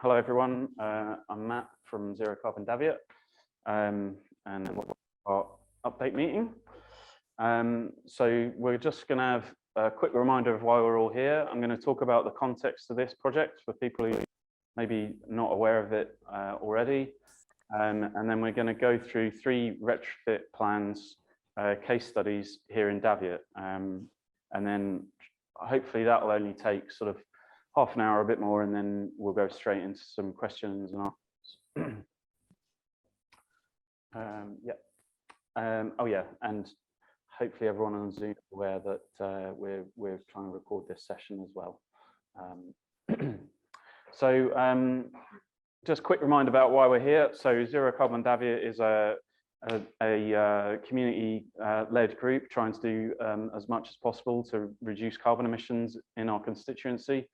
hello everyone. I'm Matt from Carbon Daviot, and our update meeting. So we're just going to have a quick reminder of why we're all here. I'm going to talk about the context of this project for people who may be not aware of it already, and then we're going to go through 3 retrofit plans, case studies here in Daviot, and then hopefully that will only take sort of half an hour, a bit more, and then we'll go straight into some questions and answers. Oh yeah, and hopefully everyone on Zoom is aware that we're trying to record this session as well. So just a quick reminder about why we're here. So Carbon Daviot is a community-led group trying to do as much as possible to reduce carbon emissions in our constituency.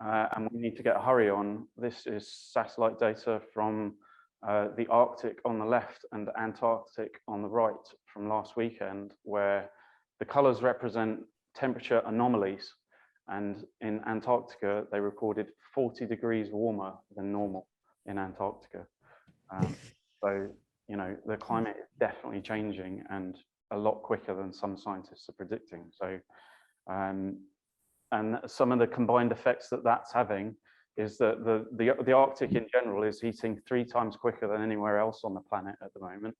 And we need to get a hurry on. This is satellite data from the Arctic on the left and Antarctic on the right from last weekend, where the colors represent temperature anomalies. And in Antarctica, they recorded 40 degrees warmer than normal in Antarctica. So, you know, the climate is definitely changing and a lot quicker than some scientists are predicting. So, and some of the combined effects that that's having is that the Arctic in general is heating 3 times quicker than anywhere else on the planet at the moment.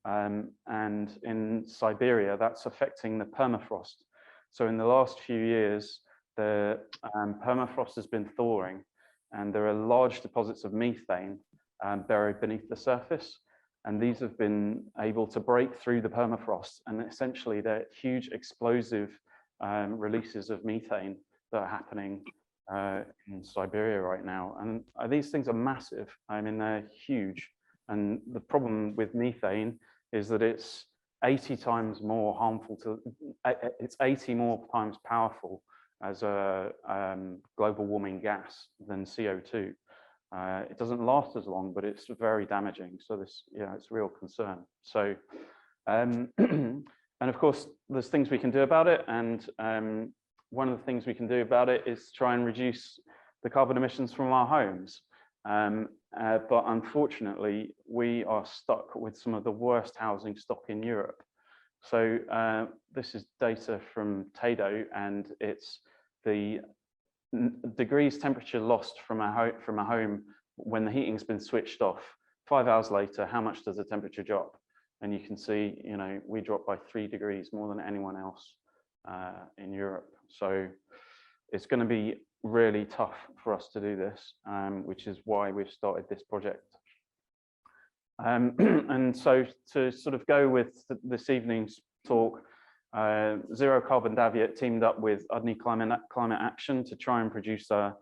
And in Siberia, that's affecting the permafrost. So in the last few years, the permafrost has been thawing, and there are large deposits of methane buried beneath the surface. And these have been able to break through the permafrost, and essentially they're huge explosive releases of methane that are happening in Siberia right now. And these things are massive. I mean, they're huge. And the problem with methane is that it's 80 times more harmful to, it's 80 more times powerful as a global warming gas than CO2. It doesn't last as long, but it's very damaging. So this, yeah, it's a real concern. So, and of course, there's things we can do about it. And one of the things we can do about it is try and reduce the carbon emissions from our homes. But unfortunately, we are stuck with some of the worst housing stock in Europe. So this is data from TADO, and it's the degrees temperature lost from a home when the heating's been switched off. 5 hours later, how much does the temperature drop? And you can see, you know, we dropped by 3 degrees more than anyone else in Europe. So it's going to be really tough for us to do this, which is why we've started this project. And so to sort of go with this evening's talk, Carbon Daviot teamed up with Udny Climate Action to try and produce a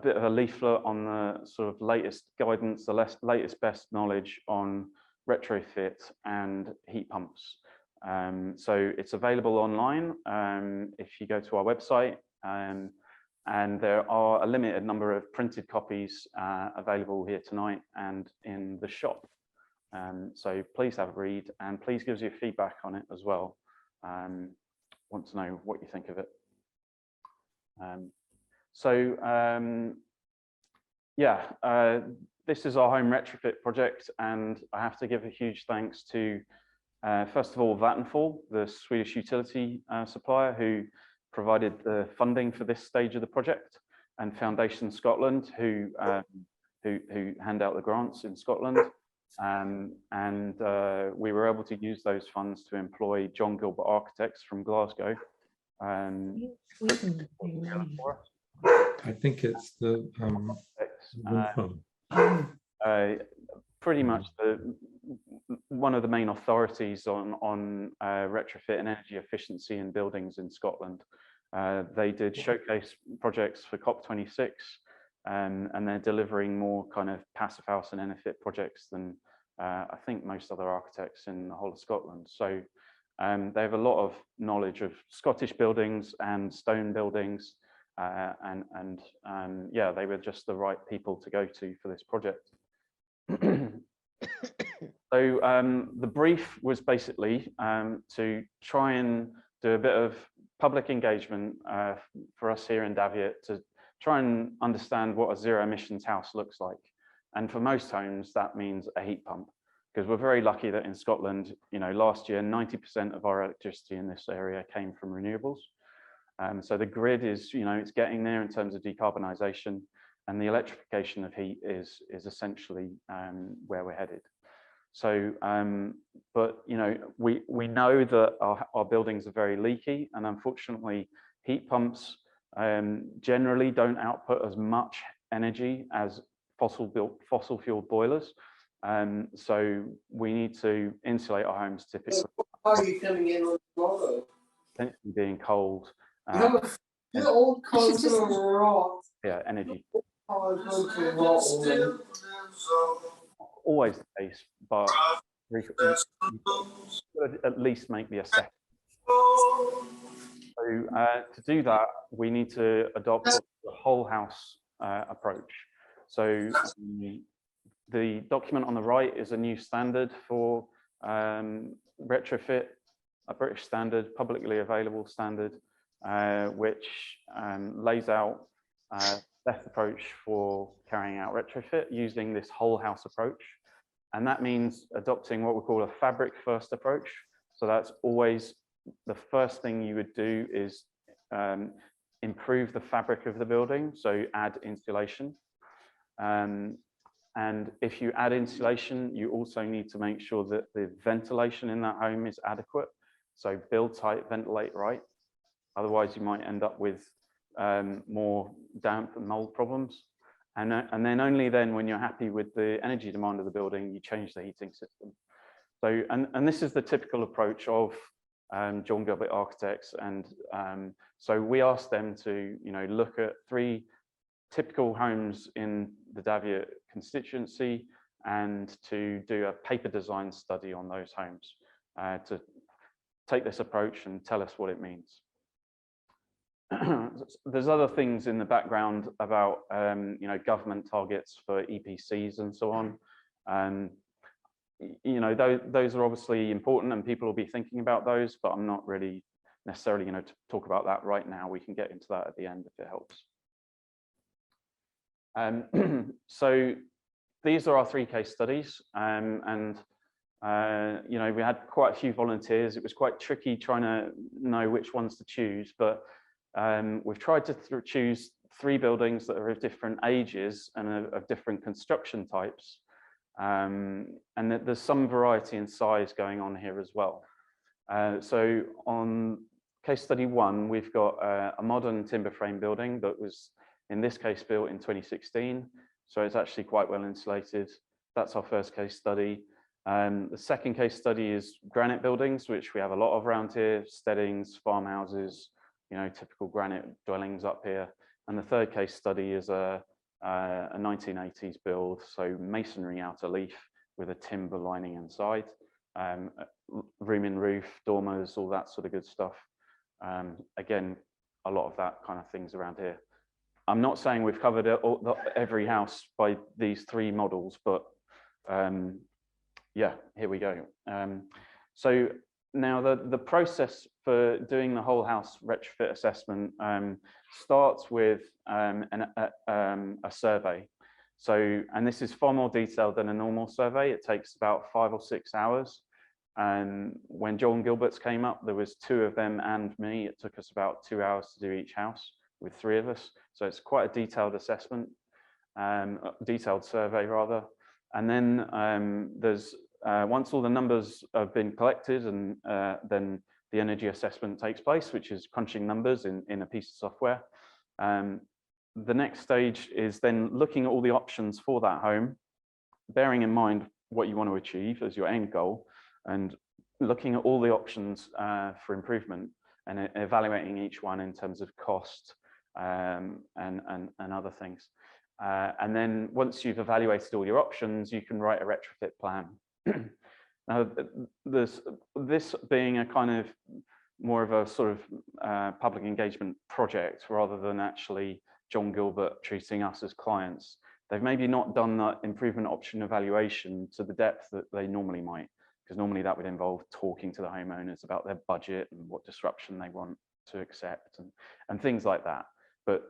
bit of a leaflet on the sort of latest guidance, the latest best knowledge on retrofit and heat pumps. So it's available online if you go to our website, and there are a limited number of printed copies available here tonight and in the shop. So please have a read, and please give us your feedback on it as well. Want to know what you think of it. This is our home retrofit project, and I have to give a huge thanks to first of all, Vattenfall, the Swedish utility supplier, who provided the funding for this stage of the project, and Foundation Scotland, who hand out the grants in Scotland. We were able to use those funds to employ John Gilbert Architects from Glasgow. I think it's the pretty much one of the main authorities on retrofit and energy efficiency in buildings in Scotland. They did showcase projects for COP26, and they're delivering more kind of passive house and Enefit projects than I think most other architects in the whole of Scotland. So they have a lot of knowledge of Scottish buildings and stone buildings, yeah, they were just the right people to go to for this project. So the brief was basically to try and do a bit of public engagement for us here in Daviot to try and understand what a zero emissions house looks like. And for most homes, that means a heat pump, because we're very lucky that in Scotland, last year, 90% of our electricity in this area came from renewables. So the grid is, it's getting there in terms of decarbonisation, and the electrification of heat is essentially where we're headed. So, but we know that our buildings are very leaky, and unfortunately, heat pumps generally don't output as much energy as fossil fuel boilers. So we need to insulate our homes typically. So are you coming in on tomorrow? Potentially being cold. The old clothes are raw. Yeah, energy. Oh, Always the case, but you could at least make the assessment. So to do that, we need to adopt the whole house approach. So the document on the right is a new standard for retrofit, a British standard, publicly available standard, which lays out best approach for carrying out retrofit using this whole house approach. And that means adopting what we call a fabric first approach. So that's always the first thing you would do is improve the fabric of the building. So add insulation. And if you add insulation, you also need to make sure that the ventilation in that home is adequate. So build tight, ventilate right. Otherwise, you might end up with more damp and mold problems. And then only then, when you're happy with the energy demand of the building, you change the heating system. So, and this is the typical approach of John Gilbert Architects. And so we asked them to, look at 3 typical homes in the Daviot constituency and to do a paper design study on those homes to take this approach and tell us what it means. There's other things in the background about government targets for EPCs and so on. Those are obviously important and people will be thinking about those, but I'm not really necessarily to talk about that right now. We can get into that at the end if it helps. So these are our 3 case studies, and we had quite a few volunteers. It was quite tricky trying to know which ones to choose, but we've tried to choose 3 buildings that are of different ages and of different construction types, and there's some variety in size going on here as well. So on case study 1, we've got a modern timber frame building that was in this case built in 2016, so it's actually quite well insulated. That's our first case study. The second case study is granite buildings, which we have a lot of around here, steadings, farmhouses, typical granite dwellings up here. And the third case study is a 1980s build, so masonry outer leaf with a timber lining inside, room in roof, dormers, all that sort of good stuff. Again, a lot of that kind of things around here. I'm not saying we've covered every house by these 3 models, but yeah, here we go. So now the process for doing the whole house retrofit assessment starts with a survey. So, and this is far more detailed than a normal survey. It takes about 5 or 6 hours. And when John Gilbert's came up, there was 2 of them and me. It took us about 2 hours to do each house with 3 of us. So it's quite a detailed assessment, detailed survey rather. And then there's once all the numbers have been collected, and then the energy assessment takes place, which is crunching numbers in a piece of software. The next stage is then looking at all the options for that home, bearing in mind what you want to achieve as your end goal, and looking at all the options for improvement and evaluating each one in terms of cost and other things. And then once you've evaluated all your options, you can write a retrofit plan. Now, this being a kind of more of a sort of public engagement project rather than actually John Gilbert treating us as clients, they've maybe not done that improvement option evaluation to the depth that they normally might, because normally that would involve talking to the homeowners about their budget and what disruption they want to accept and things like that. But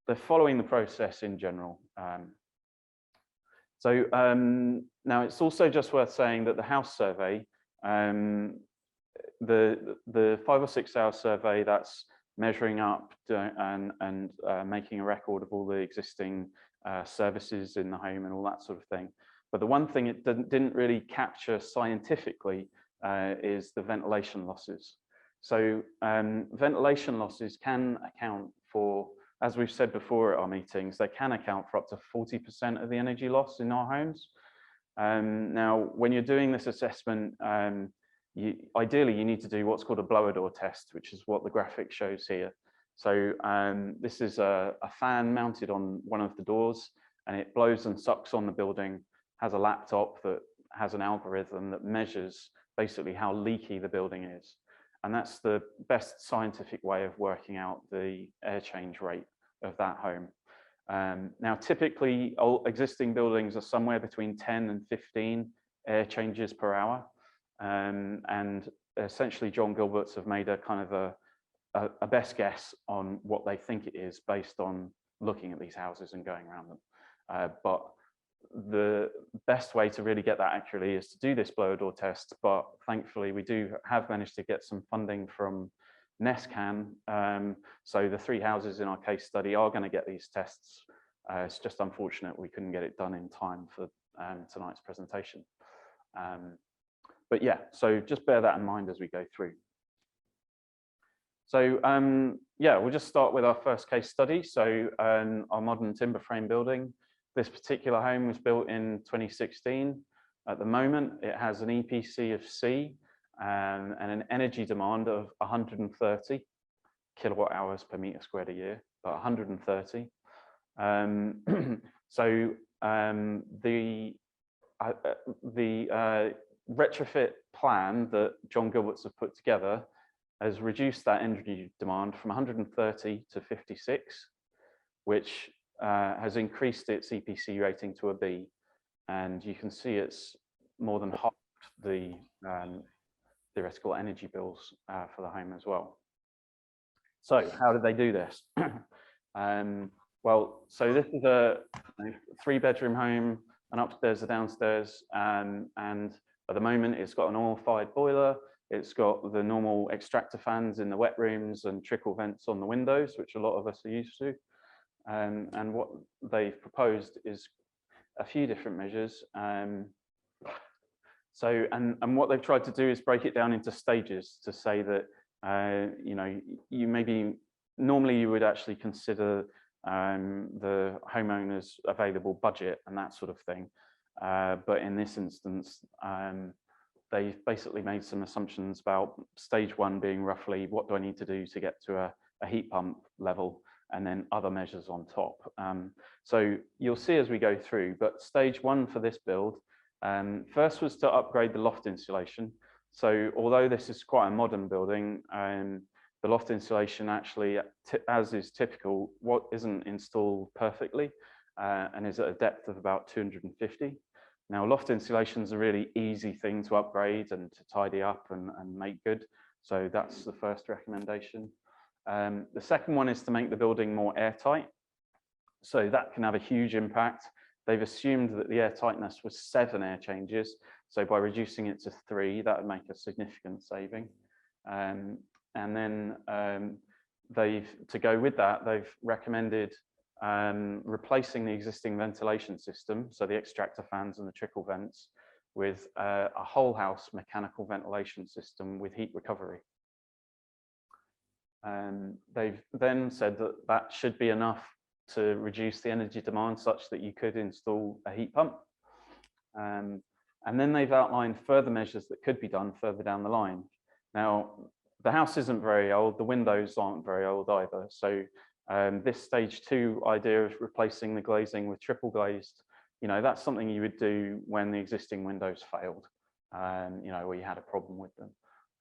they're following the process in general. Now it's also just worth saying that the house survey, the 5 or 6 hour survey, that's measuring up and making a record of all the existing services in the home and all that sort of thing. But the one thing it didn't really capture scientifically is the ventilation losses. So ventilation losses can account for, as we've said before at our meetings, they can account for up to 40% of the energy loss in our homes. Now, when you're doing this assessment, ideally you need to do what's called a blower door test, which is what the graphic shows here. So this is a fan mounted on one of the doors, and it blows and sucks on the building, has a laptop that has an algorithm that measures basically how leaky the building is. And that's the best scientific way of working out the air change rate of that home. Now, typically, all existing buildings are somewhere between 10 and 15 air changes per hour. And essentially, John Gilbert's have made a kind of a best guess on what they think it is based on looking at these houses and going around them. But the best way to really get that accurately is to do this blower door test. But thankfully, we have managed to get some funding from NESCAN. So the 3 houses in our case study are going to get these tests. It's just unfortunate we couldn't get it done in time for tonight's presentation. But yeah, so just bear that in mind as we go through. So yeah, we'll just start with our first case study. So our modern timber frame building. This particular home was built in 2016. At the moment, it has an EPC of C and an energy demand of 130 kilowatt hours per meter squared a year, but 130. So the retrofit plan that John Gilbert's have put together has reduced that energy demand from 130 to 56, which has increased its EPC rating to a B, and you can see it's more than half the theoretical energy bills for the home as well. So how did they do this? Well, so this is a 3-bedroom home, an upstairs, a downstairs, and at the moment it's got an oil-fired boiler. It's got the normal extractor fans in the wet rooms and trickle vents on the windows, which a lot of us are used to. And what they've proposed is a few different measures. So what they've tried to do is break it down into stages to say that, you know, normally you would actually consider the homeowner's available budget and that sort of thing. But in this instance, they've basically made some assumptions about stage 1 being roughly what do I need to do to get to a heat pump level, and then other measures on top. So you'll see as we go through, but stage 1 for this build, first was to upgrade the loft insulation. So although this is quite a modern building, the loft insulation actually, as is typical, what isn't installed perfectly and is at a depth of about 250. Now, loft insulation is a really easy thing to upgrade and to tidy up and make good. So that's the first recommendation. The second one is to make the building more airtight. So that can have a huge impact. They've assumed that the airtightness was 7 air changes. So by reducing it to 3, that would make a significant saving. And then to go with that, they've recommended replacing the existing ventilation system, so the extractor fans and the trickle vents, with a whole house mechanical ventilation system with heat recovery. They've then said that that should be enough to reduce the energy demand such that you could install a heat pump. And then they've outlined further measures that could be done further down the line. Now, the house isn't very old, the windows aren't very old either. So this stage 2 idea of replacing the glazing with triple glazed, you know, that's something you would do when the existing windows failed, you know, where you had a problem with them.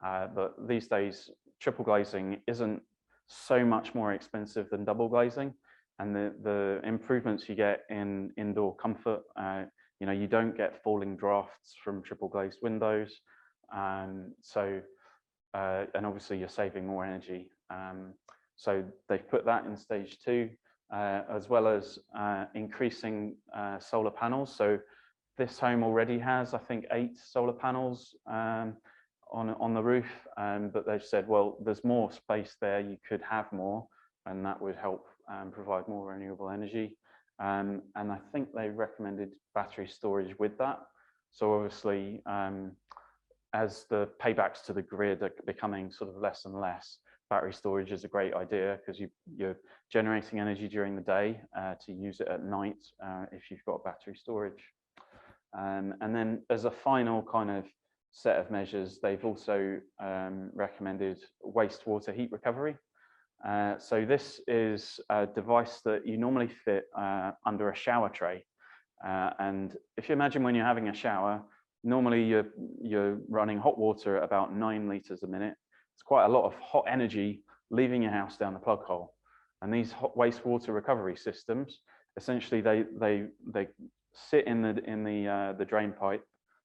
But these days, triple glazing isn't so much more expensive than double glazing, and the improvements you get in indoor comfort, you know, you don't get falling drafts from triple glazed windows, and obviously you're saving more energy. So they've put that in stage 2. as well as increasing solar panels. So this home already has, I think, 8 solar panels on the roof, but they've said, well, there's more space there, you could have more, and that would help provide more renewable energy. And I think they recommended battery storage with that. So obviously, as the paybacks to the grid are becoming sort of less and less, battery storage is a great idea, because you're generating energy during the day to use it at night if you've got battery storage. And then as a final kind of set of measures, they've also recommended wastewater heat recovery. So this is a device that you normally fit under a shower tray. And if you imagine when you're having a shower, normally you're running hot water at about 9 liters a minute. It's quite a lot of hot energy leaving your house down the plug hole. And these hot wastewater recovery systems, essentially they sit in the drain pipe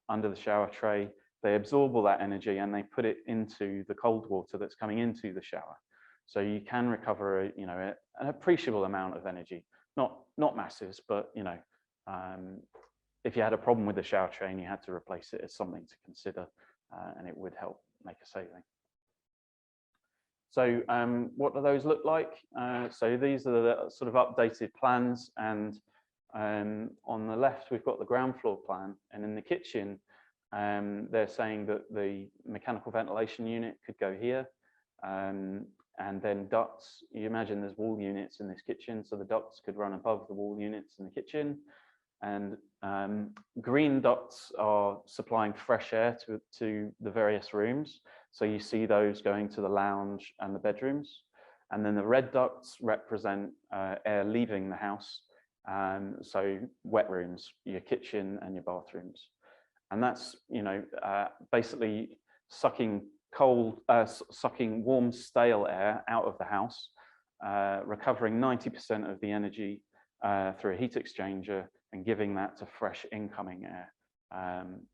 under the shower tray. They absorb all that energy and they put it into the cold water that's coming into the shower. So you can recover, an appreciable amount of energy, not masses, but if you had a problem with the shower tray and you had to replace it, it's something to consider, and it would help make a saving. So what do those look like? So these are the sort of updated plans, and on the left we've got the ground floor plan, and in the kitchen they're saying that the mechanical ventilation unit could go here, and then ducts. You imagine there's wall units in this kitchen, so the ducts could run above the wall units in the kitchen. And green ducts are supplying fresh air to the various rooms. So you see those going to the lounge and the bedrooms. And then the red ducts represent air leaving the house. So wet rooms, your kitchen and your bathrooms. And that's, basically sucking warm, stale air out of the house, recovering 90% of the energy through a heat exchanger and giving that to fresh incoming air.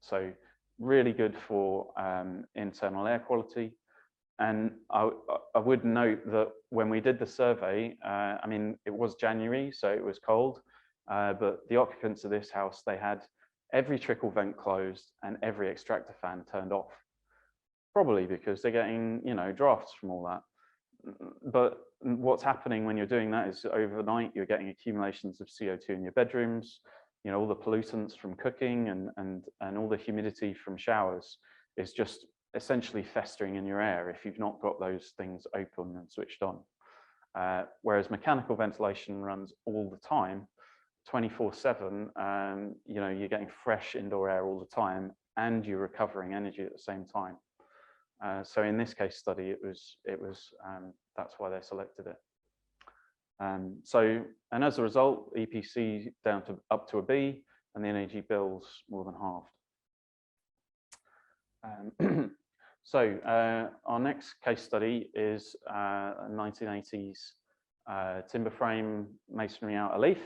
So really good for internal air quality. And I would note that when we did the survey, it was January, so it was cold, but the occupants of this house, they had every trickle vent closed and every extractor fan turned off, probably because they're getting, drafts from all that. But what's happening when you're doing that is overnight, you're getting accumulations of CO2 in your bedrooms, all the pollutants from cooking and all the humidity from showers is just essentially festering in your air if you've not got those things open and switched on. Whereas mechanical ventilation runs all the time, 24/7, you're getting fresh indoor air all the time and you're recovering energy at the same time. So in this case study, it was that's why they selected it. And as a result, EPC up to a B, and the energy bills more than halved. Our next case study is a 1980s timber frame masonry outer leaf,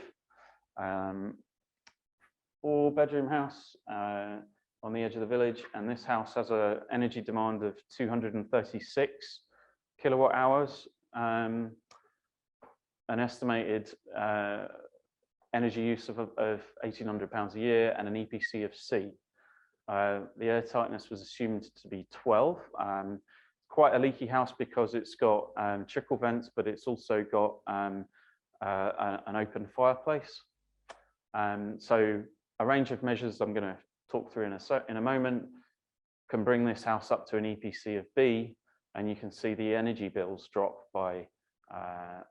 4-bedroom house on the edge of the village, and this house has an energy demand of 236 kilowatt hours, an estimated energy use of £1,800 a year, and an EPC of C. The air tightness was assumed to be 12. Quite a leaky house because it's got trickle vents, but it's also got an open fireplace. So a range of measures I'm going to talk through in a moment can bring this house up to an EPC of B, and you can see the energy bills drop by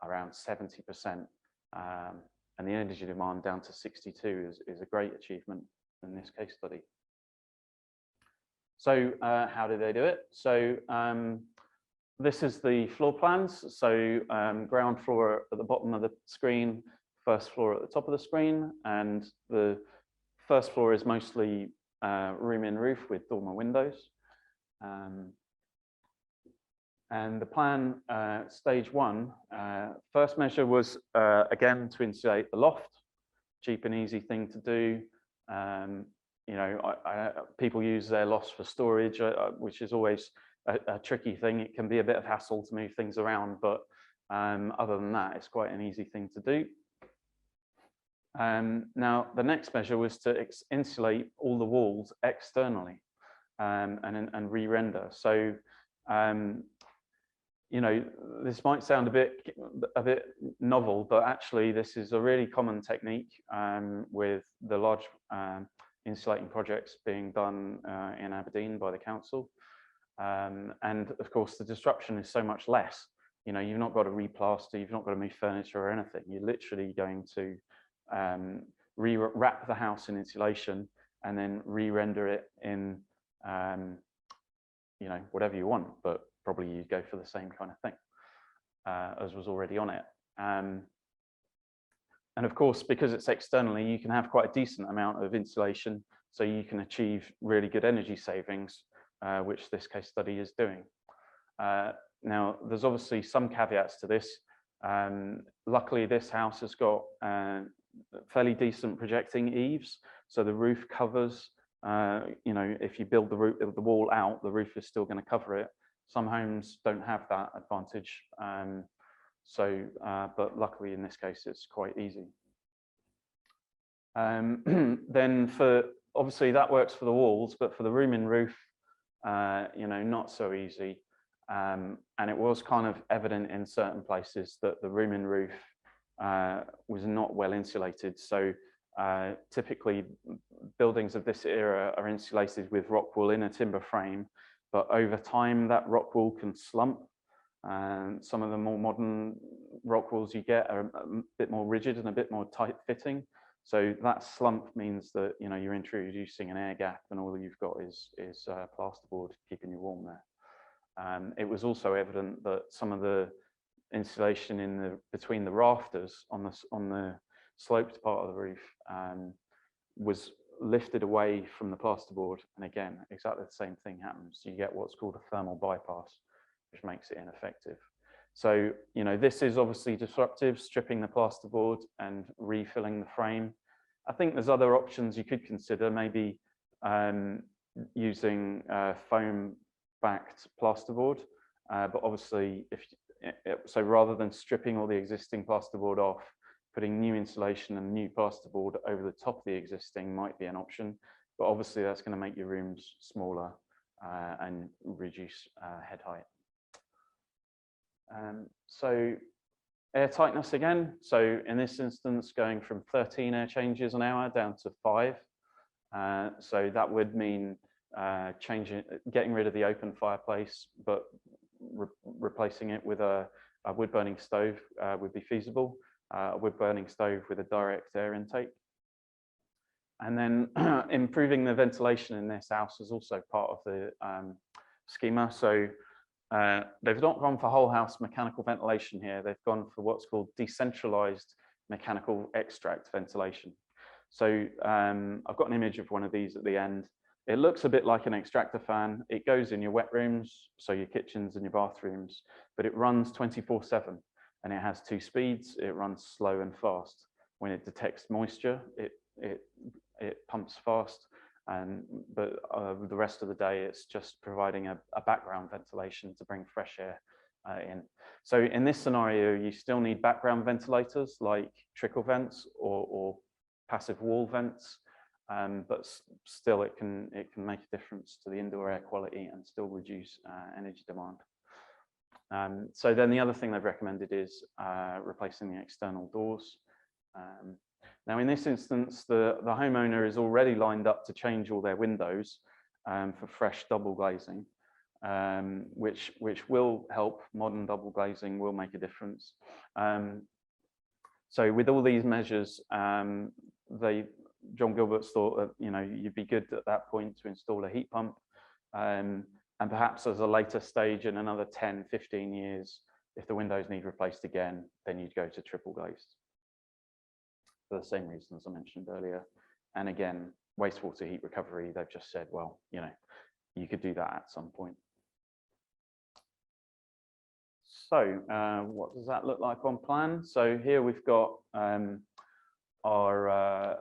around 70%, and the energy demand down to 62 is a great achievement in this case study. So how did they do it? So this is the floor plans. So ground floor at the bottom of the screen, first floor at the top of the screen, and the first floor is mostly room in roof with dormer windows. And the plan, stage 1, first measure was, again, to insulate the loft. Cheap and easy thing to do. People use their lofts for storage, which is always a tricky thing. It can be a bit of hassle to move things around, but Other than that, it's quite an easy thing to do. Now, the next measure was to insulate all the walls externally and re-render. So, you know, this might sound a bit novel, but actually this is a really common technique with the large insulating projects being done in Aberdeen by the council. And of course, the disruption is so much less. You know, you've not got to replaster, you've not got to move furniture or anything. You're literally going to wrap the house in insulation and then re-render it in, you know, whatever you want, but probably you go for the same kind of thing as was already on it. And of course, because it's externally, you can have quite a decent amount of insulation, so you can achieve really good energy savings, which this case study is doing. Now, there's obviously some caveats to this. Luckily, this house has got fairly decent projecting eaves, so the roof covers, you know, if you build the wall out, the roof is still going to cover it. Some homes don't have that advantage, but luckily in this case it's quite easy. Then obviously that works for the walls, but for the room and roof, you know, not so easy. And it was kind of evident in certain places that the room and roof was not well insulated. So typically buildings of this era are insulated with rock wool in a timber frame, but over time that rock wool can slump. And some of the more modern rock walls you get are a bit more rigid and a bit more tight fitting. So that slump means that, you know, you're introducing an air gap and all you've got is plasterboard keeping you warm there. It was also evident that some of the insulation between the rafters on the sloped part of the roof was lifted away from the plasterboard, and again exactly the same thing happens. You get what's called a thermal bypass, which makes it ineffective. So, you know, this is obviously disruptive, stripping the plasterboard and refilling the frame. I think there's other options you could consider, maybe using foam backed plasterboard, but obviously so rather than stripping all the existing plasterboard off, putting new insulation and new plasterboard over the top of the existing might be an option, but obviously that's going to make your rooms smaller and reduce head height. So air tightness again. So in this instance, going from 13 air changes an hour down to 5. So that would mean getting rid of the open fireplace, but replacing it with a wood burning stove would be feasible. A wood burning stove with a direct air intake. And then improving the ventilation in this house is also part of the schema. So they've not gone for whole house mechanical ventilation here. They've gone for what's called decentralized mechanical extract ventilation. So I've got an image of one of these at the end. It looks a bit like an extractor fan. It goes in your wet rooms, so your kitchens and your bathrooms, but it runs 24/7 and it has 2 speeds. It runs slow and fast. When it detects moisture, it pumps fast, but the rest of the day it's just providing a background ventilation to bring fresh air in. So in this scenario, you still need background ventilators like trickle vents or passive wall vents, but still it can make a difference to the indoor air quality and still reduce energy demand. So then the other thing they've recommended is replacing the external doors. Now in this instance, the homeowner is already lined up to change all their windows for fresh double glazing, which will help. Modern double glazing will make a difference. So with all these measures, John Gilbert's thought that, you know, you'd be good at that point to install a heat pump, and perhaps as a later stage in another 10, 15 years, if the windows need replaced again, then you'd go to triple glazed for the same reasons I mentioned earlier. And again, wastewater heat recovery, they've just said, well, you know, you could do that at some point. So what does that look like on plan? So here we've got our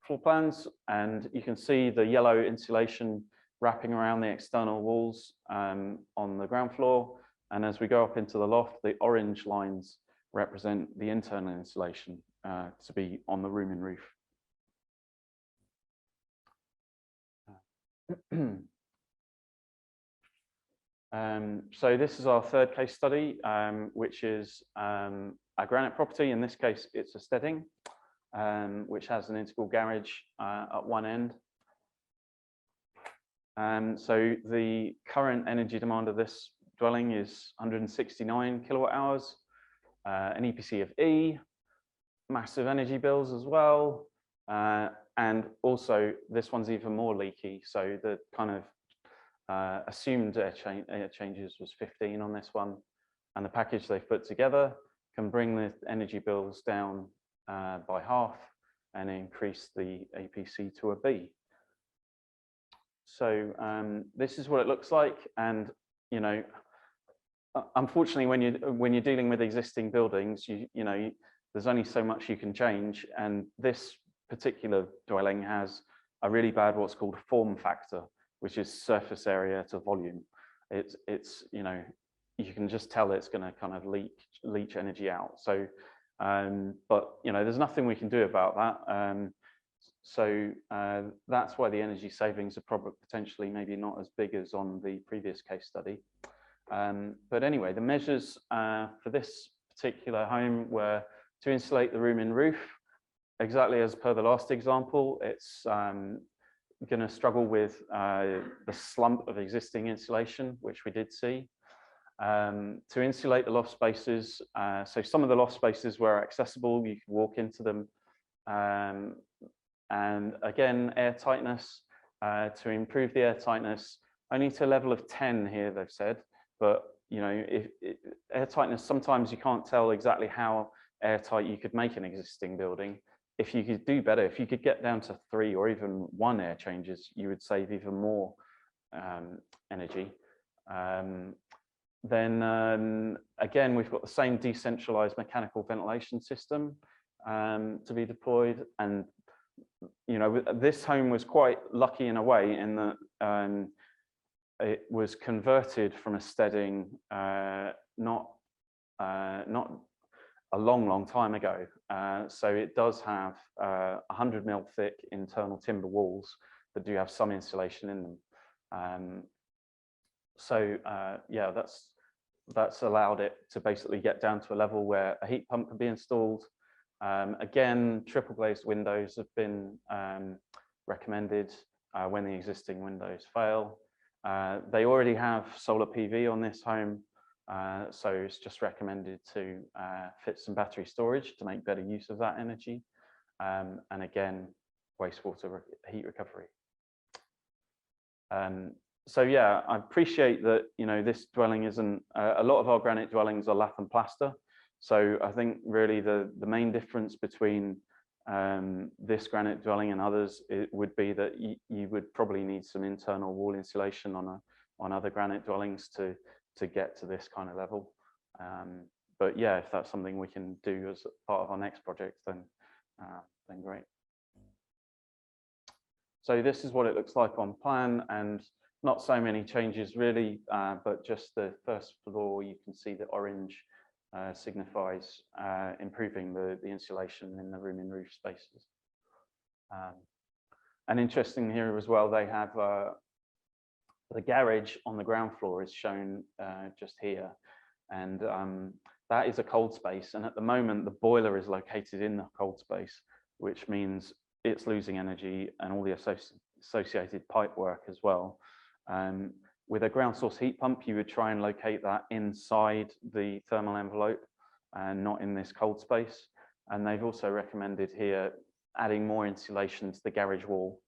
floor plans, and you can see the yellow insulation wrapping around the external walls on the ground floor, And as we go up into the loft, the orange lines represent the internal insulation to be on the room and roof. So this is our third case study, which is a granite property. In this case, it's a steading, which has an integral garage at one end. So the current energy demand of this dwelling is 169 kilowatt hours, an EPC of E, massive energy bills as well. And also this one's even more leaky. So the kind of assumed air changes was 15 on this one. And the package they've put together can bring the energy bills down by half and increase the APC to a B. So this is what it looks like. And, you know, unfortunately, when you're dealing with existing buildings, you know, there's only so much you can change. And this particular dwelling has a really bad what's called form factor, which is surface area to volume. It's you know, you can just tell it's going to kind of leach energy out. So, but you know, there's nothing we can do about that. So that's why the energy savings are probably potentially maybe not as big as on the previous case study. But anyway, the measures for this particular home were to insulate the room and roof, exactly as per the last example. It's going to struggle with the slump of existing insulation, which we did see. To insulate the loft spaces, so some of the loft spaces were accessible, you could walk into them. And again, air tightness, to improve the air tightness, only to a level of 10 here, they've said. But you know, air tightness, sometimes you can't tell exactly how airtight you could make an existing building. If you could do better, if you could get down to 3 or even 1 air changes, you would save even more energy. Then again, we've got the same decentralized mechanical ventilation system to be deployed. And you know, this home was quite lucky in a way in that it was converted from a steading not a long time ago. So it does have 100 mil thick internal timber walls that do have some insulation in them. So yeah, that's allowed it to basically get down to a level where a heat pump can be installed. Again, triple glazed windows have been recommended when the existing windows fail. They already have solar PV on this home, so it's just recommended to fit some battery storage to make better use of that energy. And again, wastewater heat recovery. So yeah, I appreciate that, you know, this dwelling isn't, a lot of our granite dwellings are lath and plaster. So I think really the main difference between this granite dwelling and others, it would be that you would probably need some internal wall insulation on other granite dwellings to get to this kind of level. But yeah, if that's something we can do as part of our next project, then great. So this is what it looks like on plan, and not so many changes really, but just the first floor, you can see the orange signifies improving the insulation in the room and roof spaces. And interesting here as well, they have the garage on the ground floor is shown just here, and that is a cold space, and at the moment the boiler is located in the cold space, which means it's losing energy and all the associated pipe work as well. With a ground source heat pump, you would try and locate that inside the thermal envelope and not in this cold space. And they've also recommended here adding more insulation to the garage wall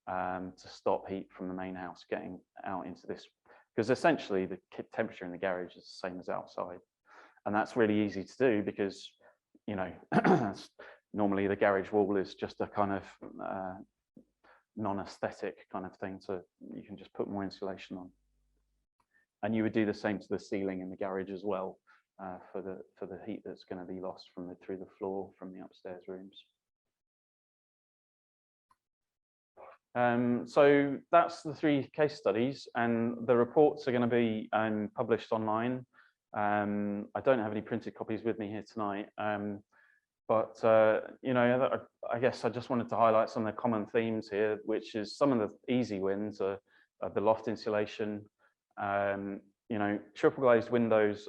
to stop heat from the main house getting out into this, because essentially the temperature in the garage is the same as outside. And that's really easy to do because, you know, normally the garage wall is just a kind of non-aesthetic kind of thing, so you can just put more insulation on. And you would do the same to the ceiling in the garage as well, for the heat that's going to be lost through the floor from the upstairs rooms. So that's the 3 case studies, and the reports are going to be published online. I don't have any printed copies with me here tonight, but you know, I guess I just wanted to highlight some of the common themes here, which is some of the easy wins are the loft insulation. You know, triple glazed windows,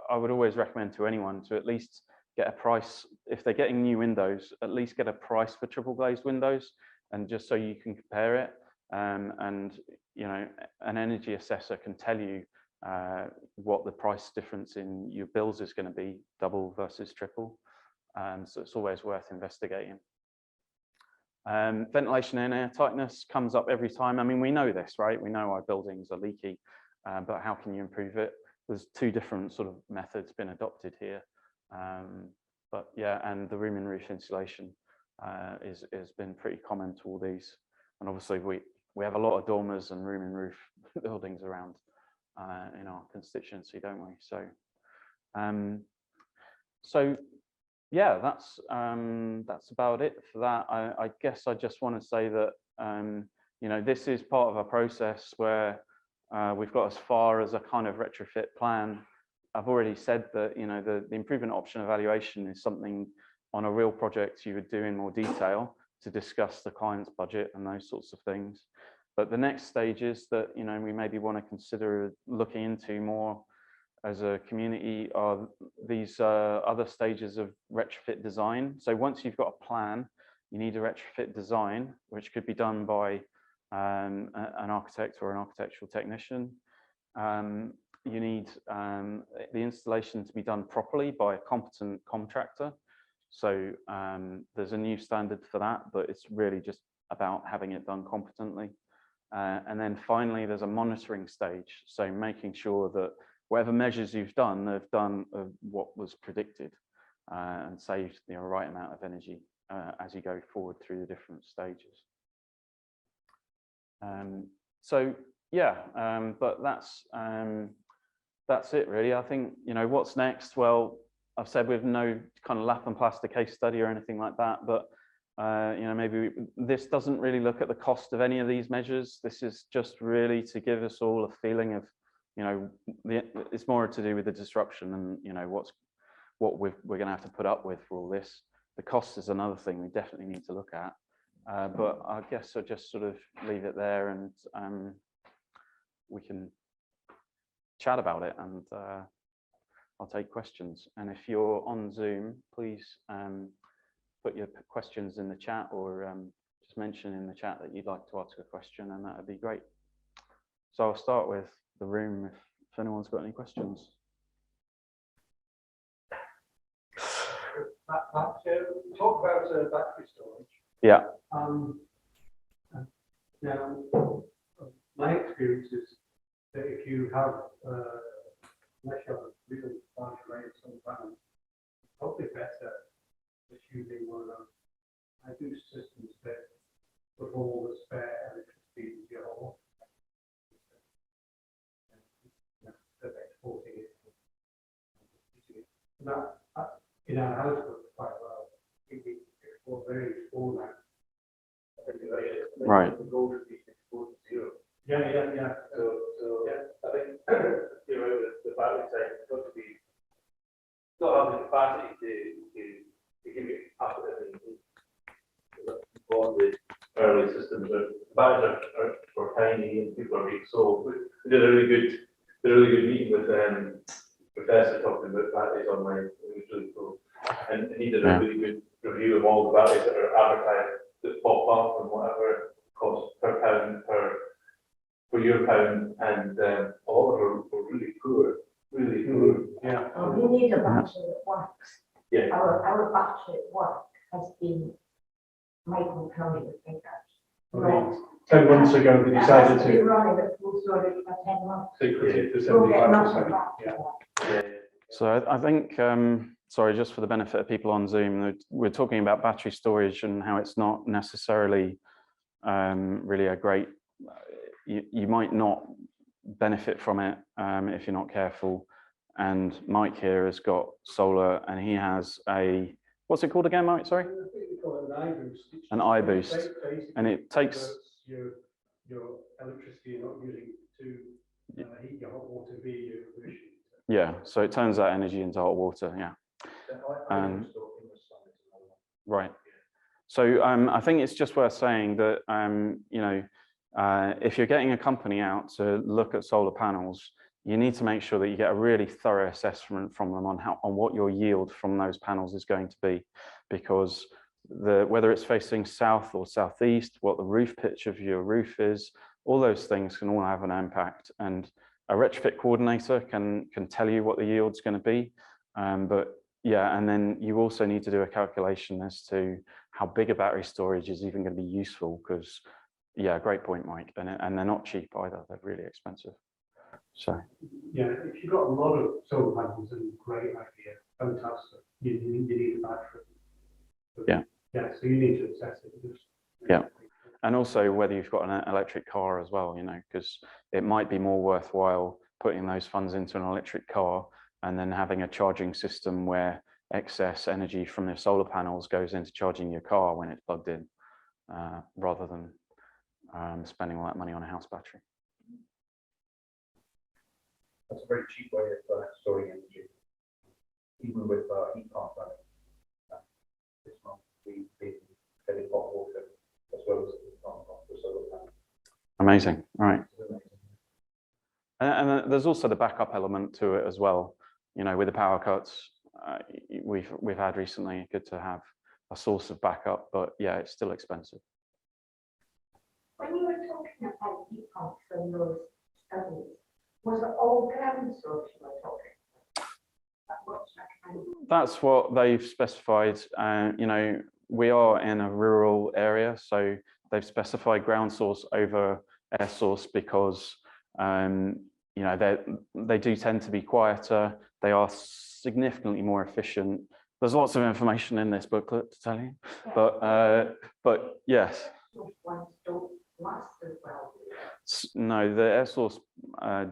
I would always recommend to anyone to at least get a price. If they're getting new windows, at least get a price for triple glazed windows, and just so you can compare it. And you know, an energy assessor can tell you what the price difference in your bills is going to be, double versus triple. So it's always worth investigating. Ventilation and air tightness comes up every time. I mean, we know this, right? We know our buildings are leaky, but how can you improve it? There's two different sort of methods been adopted here. But yeah, and the room and roof insulation has been pretty common to all these. And obviously we have a lot of dormers and room and roof buildings around in our constituency, don't we? So yeah, that's about it for that. I guess I just want to say that you know, this is part of a process where we've got as far as a kind of retrofit plan. I've already said that, you know, the improvement option evaluation is something on a real project you would do in more detail to discuss the client's budget and those sorts of things. But the next stages that, you know, we maybe want to consider looking into more as a community are these other stages of retrofit design. So once you've got a plan, you need a retrofit design, which could be done by an architect or an architectural technician. You need the installation to be done properly by a competent contractor. So there's a new standard for that, but it's really just about having it done competently. And then finally, there's a monitoring stage. So making sure that whatever measures you've done, they've done what was predicted and saved the right amount of energy as you go forward through the different stages. So yeah, but that's it really. I think, you know, what's next? Well, I've said we've no kind of lap and plaster case study or anything like that, but you know, maybe this doesn't really look at the cost of any of these measures. This is just really to give us all a feeling of, you know, it's more to do with the disruption and, you know, what we're going to have to put up with for all this. The cost is another thing we definitely need to look at. But I guess I'll just sort of leave it there, and we can chat about it, and I'll take questions. And if you're on Zoom, please put your questions in the chat, or just mention in the chat that you'd like to ask a question, and that would be great. So I'll start with the room if anyone's got any questions. Talk about battery storage. Yeah. Now, my experience is that if you have unless you have a really large array of some panels, it's probably better just using one of those high boost systems that with all the spare electricity you know, that exporting it. That in our house works quite well. We export very small amounts. Right. The goal should be export to zero. Yeah. So yeah, I think you know the battery side has got to be not have the capacity to give you after everything. All the early systems are batteries are tiny and people are being sold. We did a really good meeting with Professor talking about batteries online. It was really cool, and he did a really good review of all the batteries that are advertised that pop up and whatever it costs per pound per your pound, and a lot of them were really poor. Yeah. We need a battery that works. Yeah. Our battery at work has been Michael County with figures. Right. 10 months ago, we decided to running at full storage for 10 months. secret it to We'll get 75%. nothing back for Yeah. that. So I think, sorry, just for the benefit of people on Zoom, we're talking about battery storage and how it's not necessarily really a great, you might not benefit from it if you're not careful. And Mike here has got solar, and he has a, what's it called again, Mike? Sorry? An iBoost. And it takes your electricity, you're not using to heat your hot water via your Yeah, so it turns that energy into hot water. Yeah. Right. So I think it's just worth saying that you know, if you're getting a company out to look at solar panels, you need to make sure that you get a really thorough assessment from them on what your yield from those panels is going to be, because whether it's facing south or southeast, what the roof pitch of your roof is, all those things can all have an impact. And a retrofit coordinator can tell you what the yield's going to be, but yeah, and then you also need to do a calculation as to how big a battery storage is even going to be useful, because yeah, great point, Mike, and they're not cheap either, they're really expensive. So yeah, if you've got a lot of solar panels, then great idea, fantastic. You need a battery. But yeah. Yeah, so you need to assess it. Yeah. And also whether you've got an electric car as well, you know, because it might be more worthwhile putting those funds into an electric car and then having a charging system where excess energy from the solar panels goes into charging your car when it's plugged in, rather than spending all that money on a house battery. That's a very cheap way of storing energy, even with heat pump running. This month we've been getting hot water as well as heat pump off the solar panel. Amazing, all right. And there's also the backup element to it as well. You know, with the power cuts we've had recently, good to have a source of backup, but yeah, it's still expensive. When you were talking about heat pumps and those studies, was it all ground source you were talking about? That's what they've specified. You know, we are in a rural area, so they've specified ground source over air source because you know, they do tend to be quieter. They are significantly more efficient. There's lots of information in this booklet to tell you, but yes. No, the air source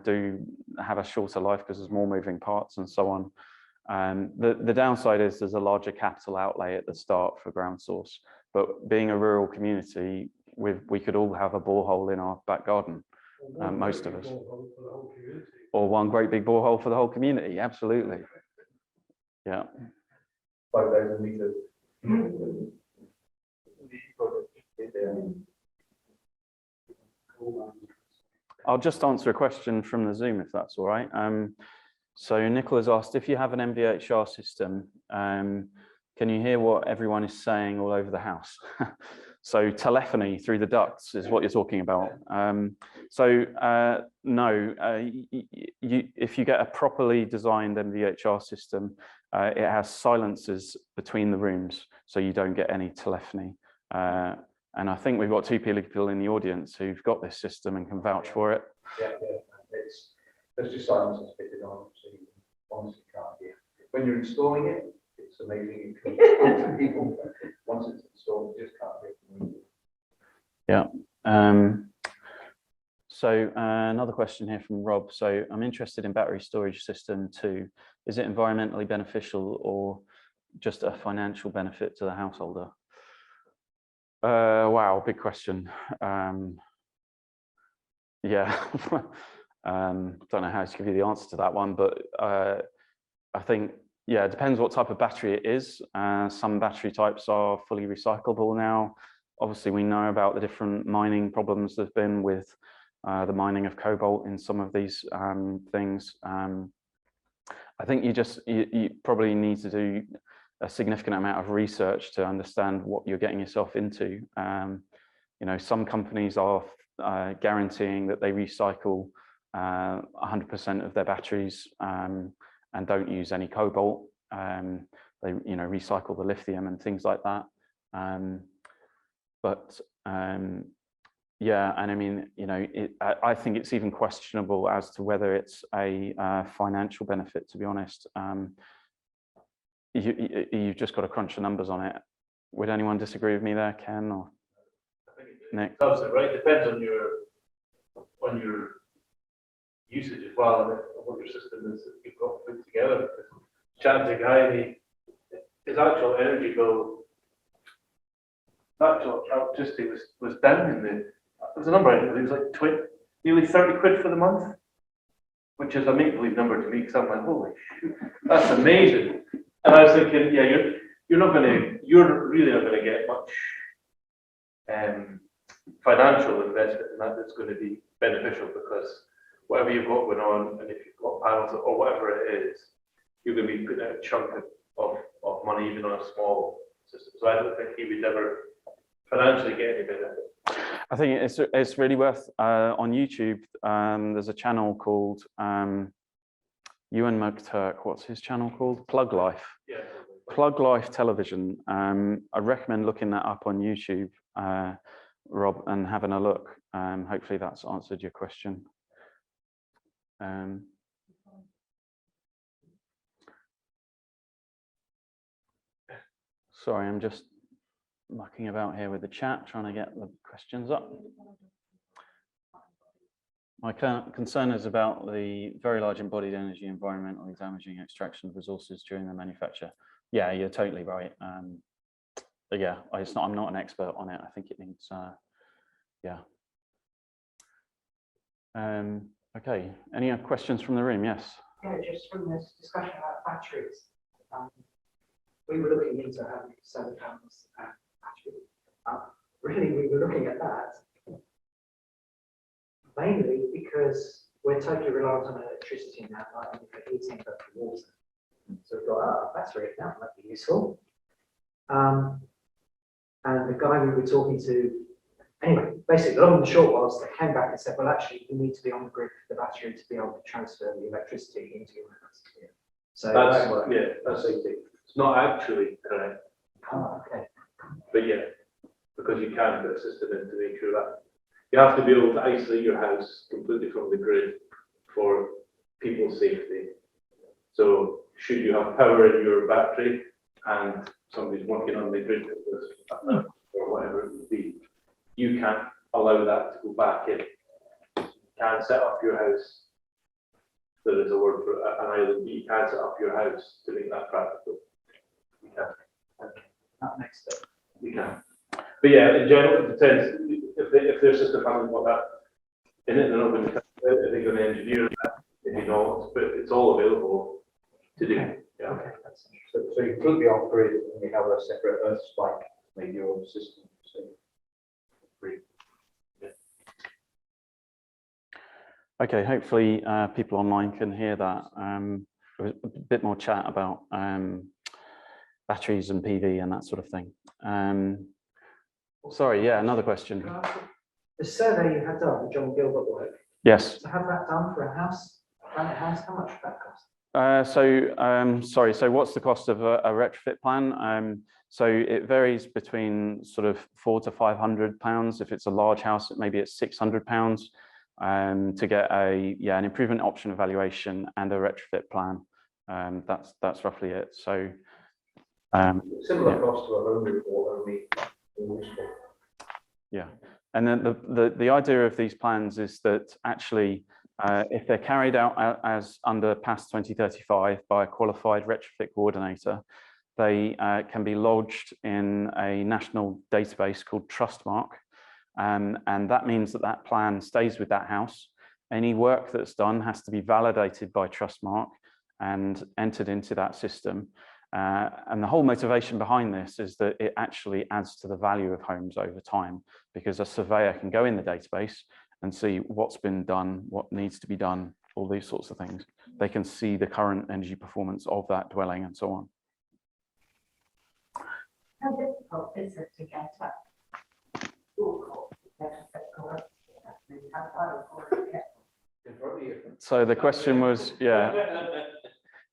do have a shorter life because there's more moving parts and so on. The downside is there's a larger capital outlay at the start for ground source, but being a rural community, we could all have a borehole in our back garden, most of us. Or one great big borehole for the whole community, absolutely. Yeah. 5,000 meters. I'll just answer a question from the Zoom, if that's all right. So Nicola's asked, if you have an MVHR system, can you hear what everyone is saying all over the house? So telephony through the ducts is what you're talking about. No, if you get a properly designed MVHR system, it has silencers between the rooms, so you don't get any telephony. And I think we've got two people in the audience who've got this system and can vouch for it. Yeah, there's just silencers fitted on, so you honestly can't hear. When you're installing it, it's amazing. You can people, once it's installed, you just can't hear from you. Yeah. So another question here from Rob. So I'm interested in battery storage system too. Is it environmentally beneficial or just a financial benefit to the householder? Wow, big question. Yeah, don't know how to give you the answer to that one, but I think, yeah, it depends what type of battery it is. Some battery types are fully recyclable now. Obviously, we know about the different mining problems there's been with the mining of cobalt in some of these things. I think you probably need to do a significant amount of research to understand what you're getting yourself into. You know, some companies are guaranteeing that they recycle 100% of their batteries and don't use any cobalt. They, you know, recycle the lithium and things like that. Yeah, and I mean, you know, I think it's even questionable as to whether it's a financial benefit, to be honest. You've just got to crunch the numbers on it. Would anyone disagree with me there, Ken or Nick? That's right. Depends on your usage as well, and what your system is that you've got put together. Chatting to a guy, his actual energy bill, actual electricity was down in the. There's a number. It was like nearly 30 quid for the month. which is a make-believe number to me, because I'm like, holy shoot, that's amazing. And I was thinking, yeah, you're really not going to get much financial investment in that that's going to be beneficial, because whatever you've got going on, and if you've got panels or whatever it is, you're going to be putting out a chunk of money even on a small system. So I don't think he would ever financially get any benefit. I think it's really worth on YouTube. There's a channel called Ewan McTurk. What's his channel called? Plug Life. Yeah. Plug Life Television. I recommend looking that up on YouTube, Rob, and having a look. Hopefully that's answered your question. Sorry, I'm just mucking about here with the chat, trying to get the questions up. My concern is about the very large embodied energy environmentally damaging extraction of resources during the manufacture. Yeah, you're totally right. But yeah, I'm not an expert on it. I think it needs, yeah. Okay, any other questions from the room? Yes. Yeah, just from this discussion about batteries. We were looking into having solar panels and batteries. Really, we were looking at that mainly because we're totally reliant on electricity now, not only for heating but for water. So we thought, battery, that might be useful. And the guy we were talking to, anyway, basically, the long and the short was they came back and said, well, actually, you need to be on the grid for the battery to be able to transfer the electricity into your house. Yeah. So That's it's not actually correct. Oh, okay. But yeah, because you can put a system in to make sure that you have to be able to isolate your house completely from the grid for people's safety. So should you have power in your battery and somebody's working on the grid or whatever it would be, you can't allow that to go back in. You can set up your house. There is a word for an island, but you can set up your house to make that practical. You can. Okay. That makes sense. You can. But yeah, in general, it depends. If their system hasn't got that in it, they're not going to, they're going to engineer that if you don't, but it's all available to do. Okay. Yeah. Okay, that's So you could be off grid and you have a separate earth spike, make your own system. So Okay, hopefully people online can hear that. There was a bit more chat about batteries and PV and that sort of thing. Sorry, yeah, another question. the survey you had done, the John Gilbert work. Yes. To have that done for a house, Granite house, how much would that cost? Sorry, so what's the cost of a retrofit plan? So it varies between sort of £400 to £500. If it's a large house, maybe it's £600 to get an improvement option evaluation and a retrofit plan. That's roughly it. So similar cost to a home report, only useful. Yeah, and then the idea of these plans is that actually, if they're carried out as under PAS 2035 by a qualified retrofit coordinator, they can be lodged in a national database called Trustmark, and that means that that plan stays with that house. Any work that's done has to be validated by Trustmark and entered into that system. And the whole motivation behind this is that it actually adds to the value of homes over time, because a surveyor can go in the database and see what's been done, what needs to be done, all these sorts of things. They can see the current energy performance of that dwelling and so on. How difficult is it to get up? So the question was,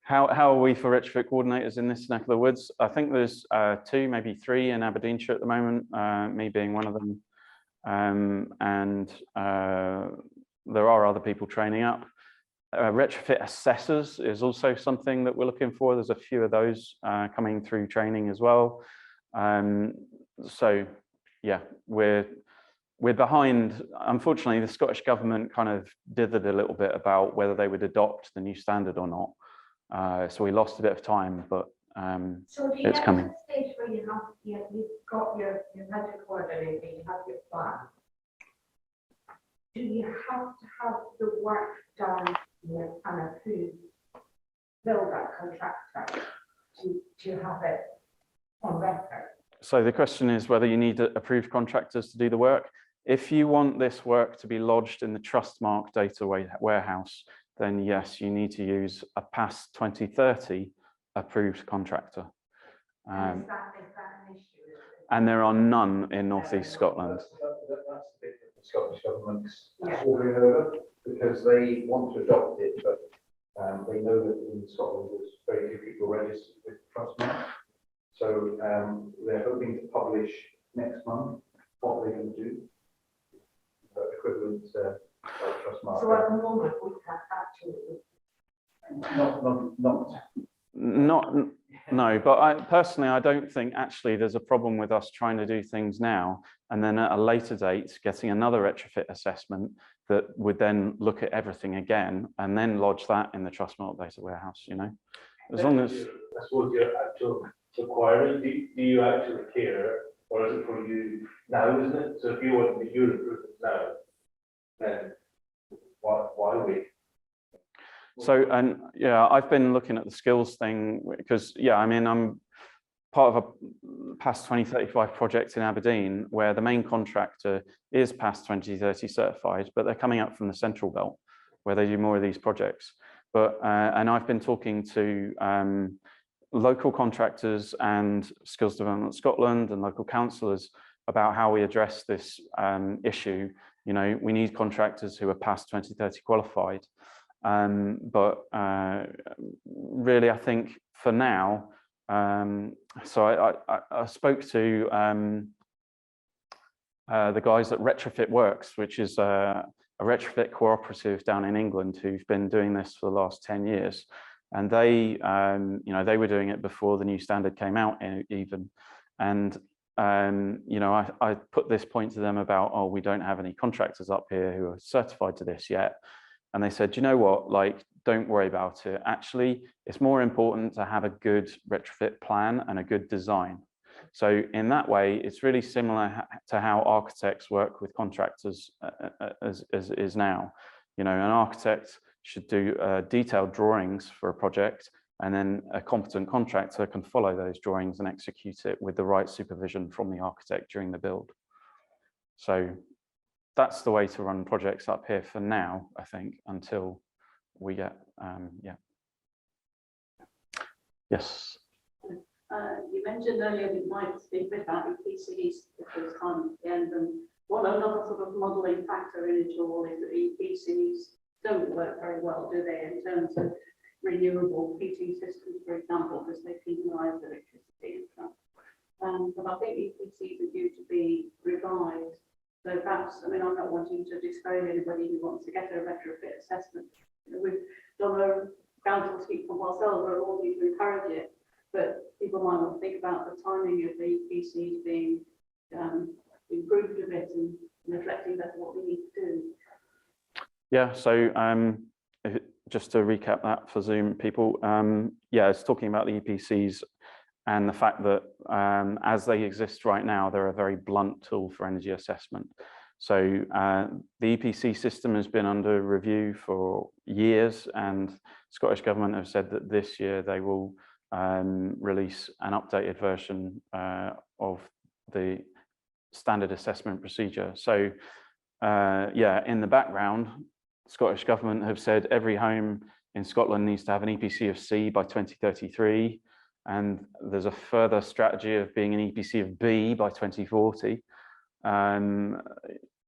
how are we for retrofit coordinators in this neck of the woods? I think there's 2, maybe 3 in Aberdeenshire at the moment, me being one of them. And there are other people training up. Retrofit assessors is also something that we're looking for. There's a few of those coming through training as well. So yeah, we're behind. Unfortunately, the Scottish government kind of dithered a little bit about whether they would adopt the new standard or not. So we lost a bit of time, but so do you it's get coming. to the stage where you've got your retrofit coordinator, you have your plan. Do you have to have the work done and a who build that contractor to have it on record. So the question is whether you need approved contractors to do the work. If you want this work to be lodged in the Trustmark data warehouse, then yes, you need to use a past 2030 approved contractor. Is that an issue? And there are none in North East Scotland. That's the bit that the Scottish government's ordering over, because they want to adopt it, but they know that in Scotland there's very few people registered with Trustmark. So they're hoping to publish next month what they're going to do, equivalent to Trustmark. So at the moment, we have actually. No, but I don't think actually there's a problem with us trying to do things now and then at a later date getting another retrofit assessment that would then look at everything again and then lodge that in the Trustmark data warehouse, you know, as long as. I suppose your actual requirement, do you actually care, or is it for you now, isn't it? So if you want to do your improvements now, then why wait? So, and yeah, I've been looking at the skills thing because, yeah, I mean, I'm part of a past 2035 project in Aberdeen where the main contractor is past 2030 certified, but they're coming up from the Central Belt where they do more of these projects. But, and I've been talking to local contractors and Skills Development Scotland and local councillors about how we address this issue. You know, we need contractors who are past 2030 qualified. But really, I think for now, so I spoke to the guys at Retrofit Works, which is a retrofit cooperative down in England who've been doing this for the last 10 years. And they, you know, they were doing it before the new standard came out even. And, you know, I put this point to them about, oh, we don't have any contractors up here who are certified to this yet. And they said, you know what, like, don't worry about it. Actually, it's more important to have a good retrofit plan and a good design. So in that way, it's really similar to how architects work with contractors as it is now. You know, an architect should do detailed drawings for a project, and then a competent contractor can follow those drawings and execute it with the right supervision from the architect during the build. So that's the way to run projects up here for now, I think, until we get, yeah. Yes. You mentioned earlier we might speak a bit about EPCs at this time at the end, and one another sort of modelling factor in it all is that EPCs don't work very well, do they, in terms of renewable heating systems, for example, because they penalise electricity and stuff. But I think EPCs are due to be revised. So perhaps, I mean, I'm not wanting to discourage anybody who wants to get a retrofit assessment. We've done a council speak for ourselves, we're all need to encourage it, but people might not think about the timing of the EPCs being improved a bit and reflecting better what we need to do. Yeah, so just to recap that for Zoom people, yeah, it's talking about the EPCs and the fact that as they exist right now, they're a very blunt tool for energy assessment. So the EPC system has been under review for years, and the Scottish Government have said that this year they will release an updated version of the standard assessment procedure. So yeah, in the background, the Scottish Government have said every home in Scotland needs to have an EPC of C by 2033. And there's a further strategy of being an EPC of B by 2040.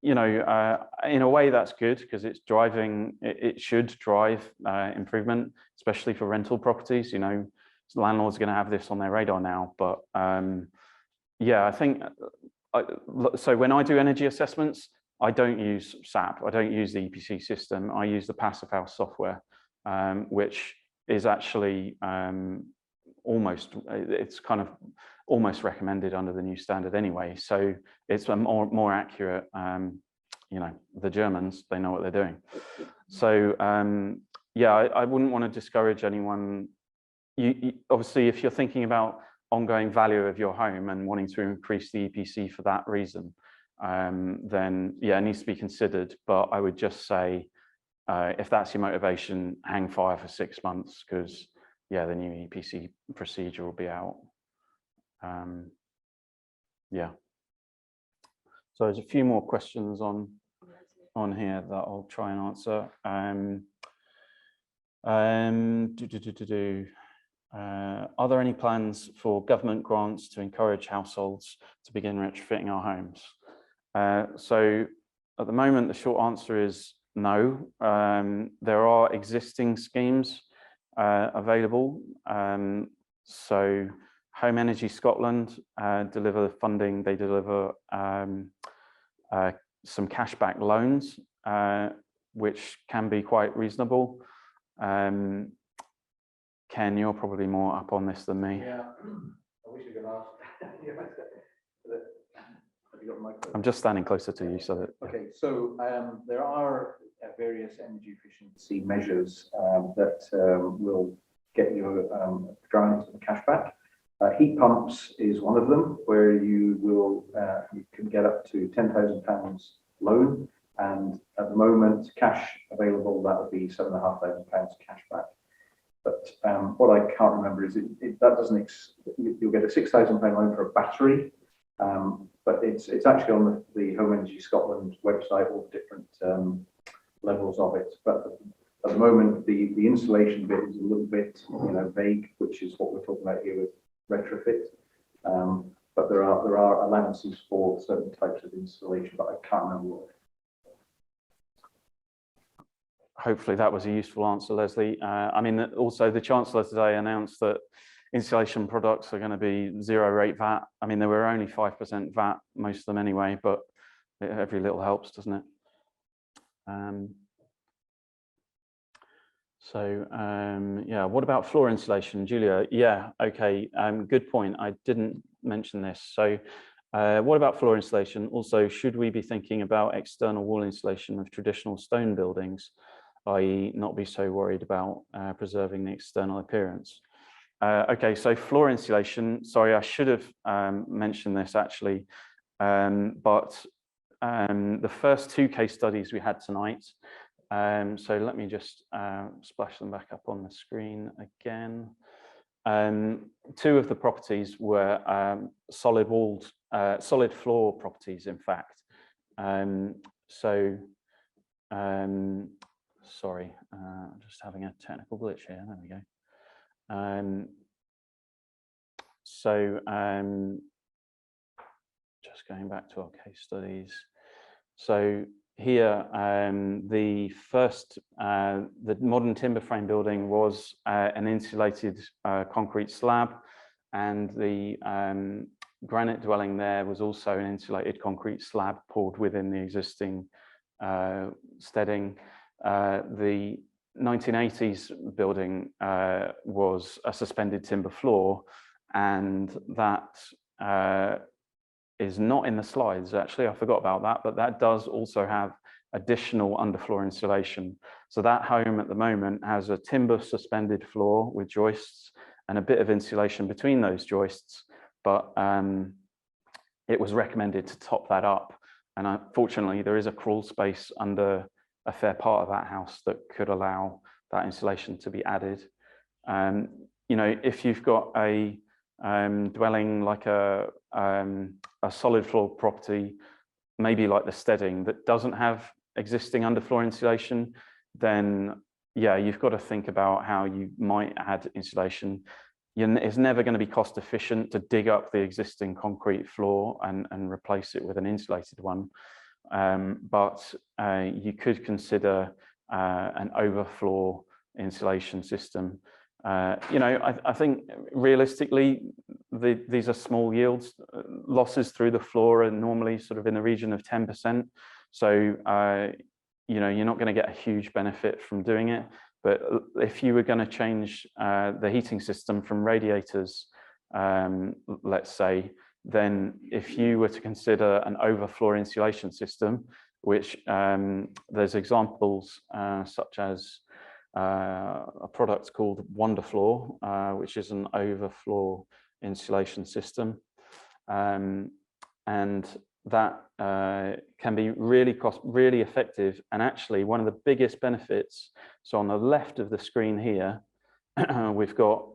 You know, in a way that's good because it's driving, it should drive improvement, especially for rental properties. You know, landlords are going to have this on their radar now. But yeah, I think, so when I do energy assessments, I don't use SAP, I don't use the EPC system, I use the Passive House software, which is actually it's kind of almost recommended under the new standard anyway. So it's a more accurate, you know, the Germans, they know what they're doing. So yeah, I wouldn't want to discourage anyone. You obviously, if you're thinking about ongoing value of your home and wanting to increase the EPC for that reason, then yeah, it needs to be considered. But I would just say, if that's your motivation, hang fire for 6 months, because yeah, the new EPC procedure will be out. Yeah. So there's a few more questions on here that I'll try and answer. Are there any plans for government grants to encourage households to begin retrofitting our homes? So at the moment, the short answer is no. There are existing schemes available. So Home Energy Scotland deliver the funding. They deliver some cashback loans, which can be quite reasonable. Ken, you're probably more up on this than me. Yeah, I wish you could ask. Have you got a microphone? I'm just standing closer to you so that. Okay, so there are various energy efficiency measures that will get you drawing into the cashback. Heat pumps is one of them, where you will you can get up to £10,000 loan, and at the moment, cash available, that would be £7,500 cashback. But what I can't remember is that doesn't you'll get a £6,000 loan for a battery, but it's actually on the Home Energy Scotland website, all different levels of it. But at the moment, the installation bit is a little bit vague, which is what we're talking about here with retrofit. But there are allowances for certain types of installation, but I can't remember what. Hopefully that was a useful answer, Leslie. I mean, also the Chancellor today announced that insulation products are going to be 0 rate VAT. I mean, there were only 5% VAT, most of them anyway, but every little helps, doesn't it? Yeah, what about floor insulation, Julia? Yeah, okay, good point. I didn't mention this. So what about floor insulation? Also, should we be thinking about external wall insulation of traditional stone buildings, i.e. not be so worried about preserving the external appearance? Okay, so floor insulation, sorry, I should have mentioned this actually, but the first 2 case studies we had tonight, so let me just splash them back up on the screen again. 2 of the properties were solid floor properties, in fact. Sorry, I'm just having a technical glitch here. There we go. Just going back to our case studies. So here, the first, the modern timber frame building was an insulated concrete slab, and the granite dwelling there was also an insulated concrete slab poured within the existing steading. The 1980s building was a suspended timber floor, and that is not in the slides, actually. I forgot about that, but that does also have additional underfloor insulation. So that home at the moment has a timber suspended floor with joists and a bit of insulation between those joists, but it was recommended to top that up. And unfortunately, there is a crawl space under a fair part of that house that could allow that insulation to be added. If you've got a dwelling like a solid floor property, maybe like the steading, that doesn't have existing underfloor insulation, then yeah, you've got to think about how you might add insulation. It's never going to be cost efficient to dig up the existing concrete floor and replace it with an insulated one. But you could consider an overfloor insulation system. I think realistically, these are small yields. Losses through the floor are normally sort of in the region of 10%. So, you're not going to get a huge benefit from doing it. But if you were going to change the heating system from radiators, let's say, then if you were to consider an overfloor insulation system, which there's examples such as a product called Wonderfloor, which is an overfloor insulation system. And that can be really effective. And actually one of the biggest benefits, so on the left of the screen here, we've got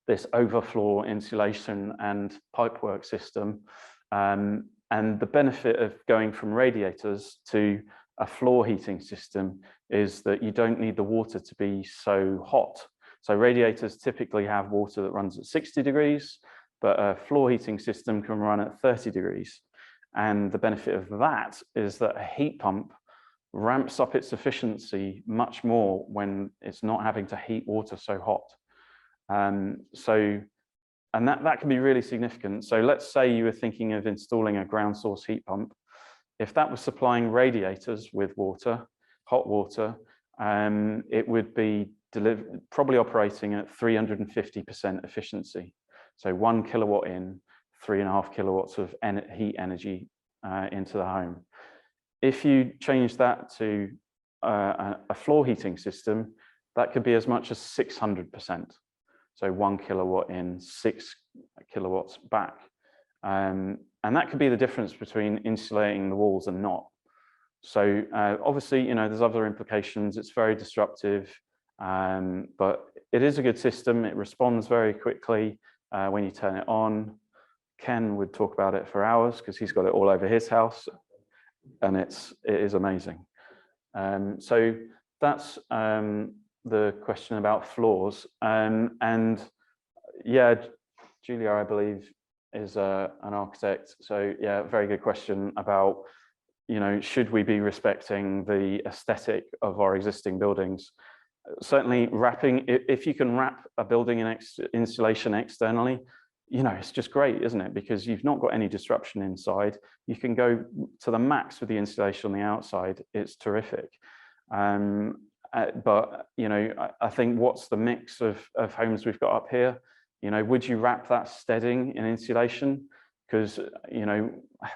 this overfloor insulation and pipework system. And the benefit of going from radiators to a floor heating system is that you don't need the water to be so hot. So radiators typically have water that runs at 60 degrees, but a floor heating system can run at 30 degrees. And the benefit of that is that a heat pump ramps up its efficiency much more when it's not having to heat water so hot. And that can be really significant. So let's say you were thinking of installing a ground source heat pump. If that was supplying radiators with water, hot water, it would be probably operating at 350% efficiency. So 1 kilowatt in, 3.5 kilowatts of heat energy into the home. If you change that to a floor heating system, that could be as much as 600%. So 1 kilowatt in, 6 kilowatts back. And that could be the difference between insulating the walls and not. So obviously, you know, there's other implications. It's very disruptive, but it is a good system. It responds very quickly when you turn it on. Ken would talk about it for hours because he's got it all over his house, and it is amazing. So that's the question about floors. And yeah, Julia, I believe, is an architect. So yeah, very good question about, you know, should we be respecting the aesthetic of our existing buildings? Certainly wrapping, if you can wrap a building in insulation externally, you know, it's just great, isn't it? Because you've not got any disruption inside. You can go to the max with the insulation on the outside. It's terrific. But, you know, I think what's the mix of homes we've got up here? You know, would you wrap that steading in insulation? Because, you know,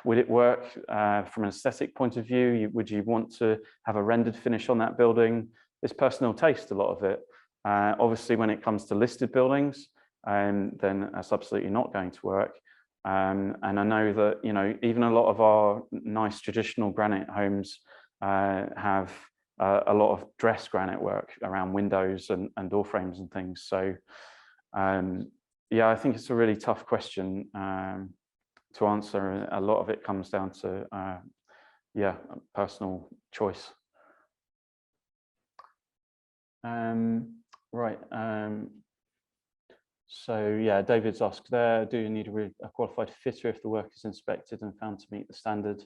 would it work from an aesthetic point of view? Would you want to have a rendered finish on that building? It's personal taste, a lot of it. Obviously, when it comes to listed buildings, then that's absolutely not going to work. And I know that, you know, even a lot of our nice traditional granite homes have a lot of dress granite work around windows and door frames and things. So yeah, I think it's a really tough question to answer. A lot of it comes down to yeah, personal choice. Right. So yeah, David's asked there, do you need a qualified fitter if the work is inspected and found to meet the standard?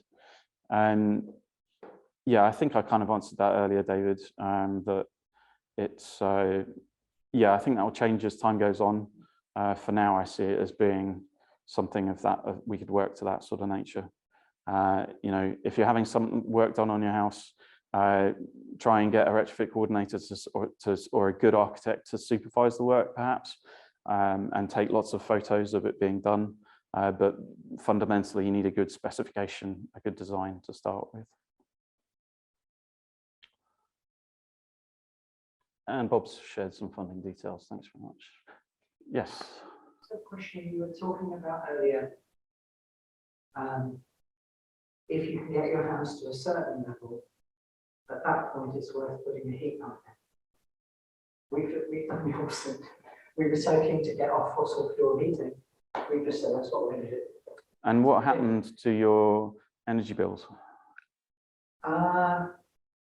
Yeah, I think I kind of answered that earlier, David, that it's, yeah, I think that will change as time goes on. For now, I see it as being something of that, we could work to that sort of nature. You know, if you're having some work done on your house, try and get a retrofit coordinator or a good architect to supervise the work, perhaps, and take lots of photos of it being done. But fundamentally, you need a good specification, a good design to start with. And Bob's shared some funding details. Thanks very much. Yes. So, question you were talking about earlier. If you can get your house to a certain level, at that point it's worth putting a heat pump in. We've done the opposite. We were so keen to get off fossil fuel heating. We just said that's what we're going to do. And what happened to your energy bills?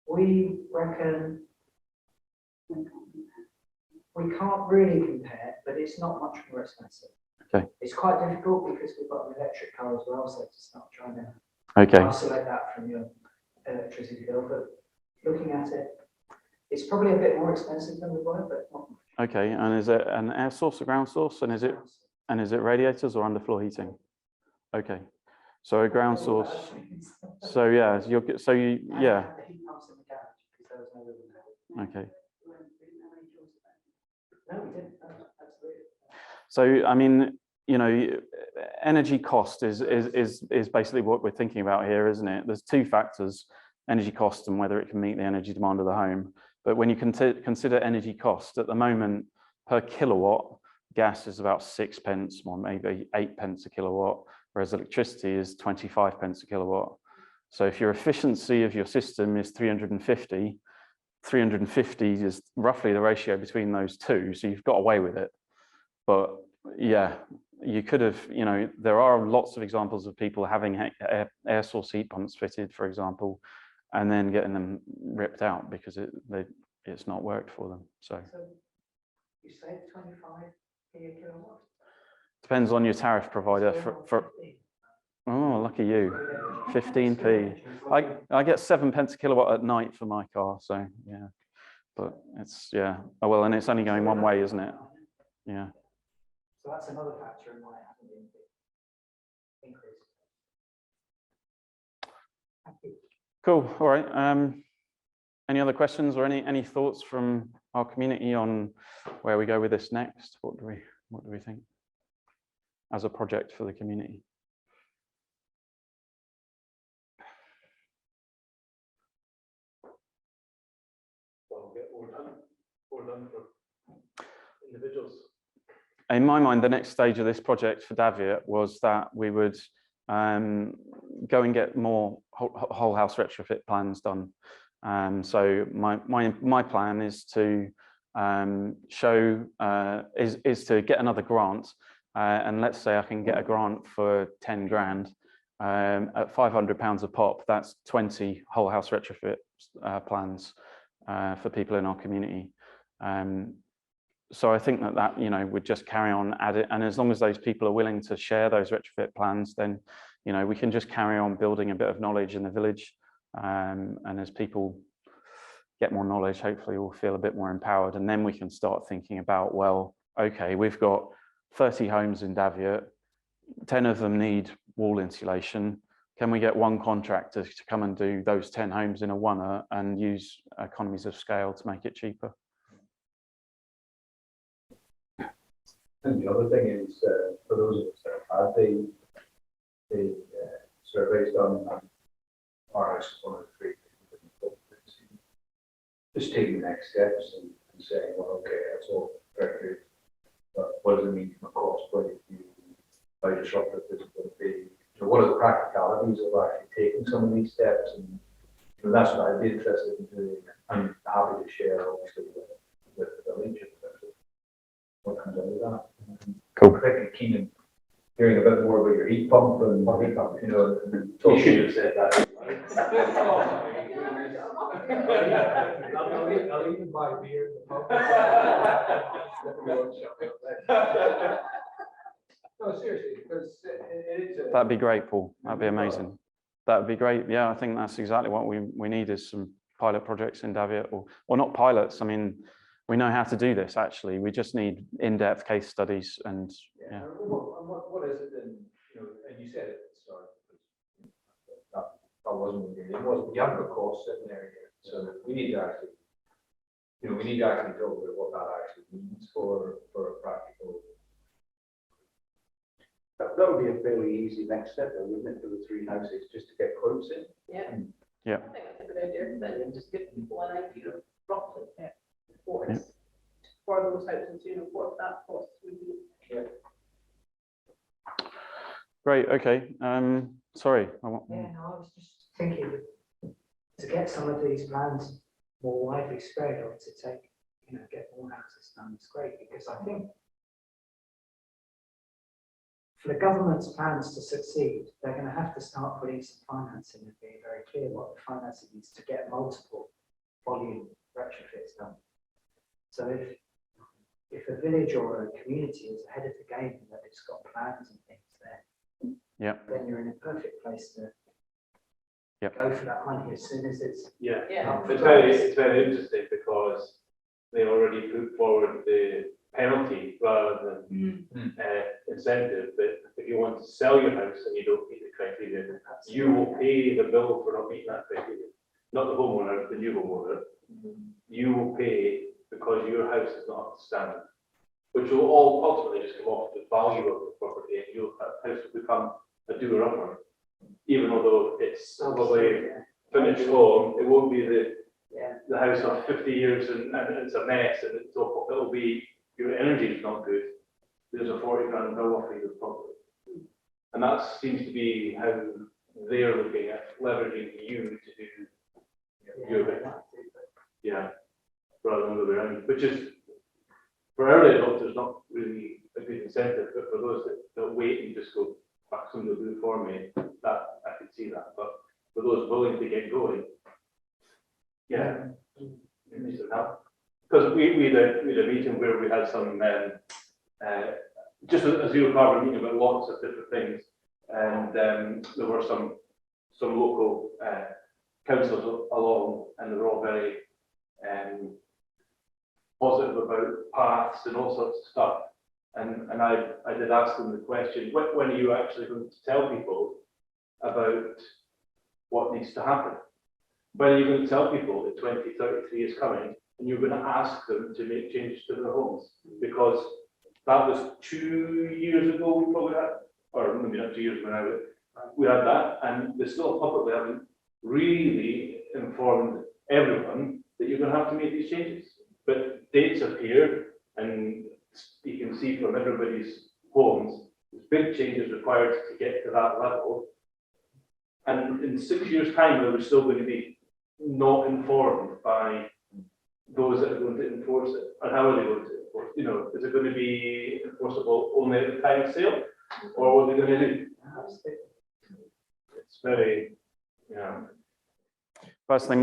We reckon we can't really compare, but it's not much more expensive. Okay. It's quite difficult because we've got an electric car as well, so to start trying to isolate that from your electricity bill. But looking at it, it's probably a bit more expensive than we were, but not much. Okay, and is it an air source or ground source? And is it radiators or underfloor heating? Okay, so a ground source. So yeah, yeah. Okay. No, we didn't. Absolutely. So I mean, you know, energy cost is basically what we're thinking about here, isn't it? There's two factors: energy cost and whether it can meet the energy demand of the home. But when you consider energy cost at the moment per kilowatt, gas is about 6 pence, or maybe 8 pence a kilowatt, whereas electricity is 25 pence a kilowatt. So if your efficiency of your system is 350, 350 is roughly the ratio between those two, so you've got away with it. But yeah, you could have, you know, there are lots of examples of people having air source heat pumps fitted, for example, and then getting them ripped out because it's not worked for them. So you say 25p a kilowatt? depends on your tariff provider. Oh, lucky you, 15p. I get 7 pence a kilowatt at night for my car, so yeah. But it's, yeah, oh well, and it's only going one way, isn't it? Yeah. So that's another factor in why it hasn't been increased. Thank you. Cool. All right. Any other questions or any thoughts from our community on where we go with this next? What do we think as a project for the community? Well, get more done for individuals. In my mind, the next stage of this project for Daviot was that we would go and get more whole house retrofit plans done. So my plan is to is to get another grant, and let's say I can get a grant for 10 grand at £500 a pop. That's 20 whole house retrofit plans for people in our community. So I think that you know, would just carry on at it, and as long as those people are willing to share those retrofit plans, then you know, we can just carry on building a bit of knowledge in the village, and as people get more knowledge, hopefully we'll feel a bit more empowered, and then we can start thinking about, well, okay, we've got 30 homes in Daviot, 10 of them need wall insulation. Can we get one contractor to come and do those 10 homes in a one-er and use economies of scale to make it cheaper? And the other thing is, for those of us that have had the surveys done, our house is one of the three things, just taking the next steps and saying, well, okay, that's all very good, but what does it mean from a cost point of view? How disruptive is it going to be? So what are the practicalities of actually taking some of these steps? And you know, that's what I'd be interested in doing. I'm happy to share, obviously, with the village in terms of what comes out of that. Cool. I'm keen in hearing a bit more about your heat pump and heat pump, you know. You should have said that. I'll even buy beer in the pub. No, seriously, because it is. That'd be great, Paul. That'd be amazing. That'd be great. Yeah, I think that's exactly what we need, is some pilot projects in Daviot, or not pilots. I mean, we know how to do this, actually. We just need in-depth case studies and yeah. What is it then, you know, and you said it at the start, that wasn't what it was, you haven't got costs sitting there yet. So we need to actually, you know, talk about what that actually means for a practical. That would be a fairly easy next step, though, wouldn't it, for the three houses, just to get quotes in? Yeah. Yeah. I think that's a good idea, then just give people an idea of roughly what it's for those houses, you know, what that cost would be. Yeah. Great. Okay. Sorry. Yeah, no, I was just thinking to get some of these plans more widely spread, or to take, you know, get more houses done, it's great, because I think for the government's plans to succeed, they're going to have to start putting some financing and being very clear what the financing is to get multiple volume retrofits done. So if a village or a community is ahead of the game and that it's got plans and things there, yeah, then you're in a perfect place to yep. go for that money as soon as it's Yeah, Yeah. up for it's grabs. very interesting because they already put forward the penalty rather than incentive. But if you want to sell your house and you don't meet the criteria, you will pay the bill for not meeting that criteria. Not the homeowner, the new homeowner. You will pay because your house is not up to standard, which will all ultimately just come off the value of the property, and your house will become a doer-upper. Even although it's probably finished home, it won't be the house of 50 years and it's a mess, and it'll be, your energy is not good. there's a 40 grand bill off your property. And that seems to be how they're looking at leveraging you to do your bit. Yeah, rather than the other way around, which is, for early adopters, not really a good incentive, but for those that wait and just go, fuck, somebody will do it for me, that, I could see that. But for those willing to get going, yeah, it needs some help. Because we had a meeting where we had some, just a zero carbon meeting about lots of different things. And there were some local councils along, and they were all very positive about paths and all sorts of stuff. And I did ask them the question, when are you actually going to tell people about what needs to happen? When are you going to tell people that 2033 is coming and you're going to ask them to make changes to their homes? Because that was 2 years ago we probably had, or maybe not 2 years ago now, we had that, and they still publicly haven't really informed everyone that you're going to have to make these changes. But dates appear, and you can see from everybody's homes, there's big changes required to get to that level. And in 6 years' time, we're still going to be not informed by those that are going to enforce it. And how are they going to enforce it? You know, is it going to be enforceable only at the time of sale? Or what are they going to do? It's very, yeah. Personally,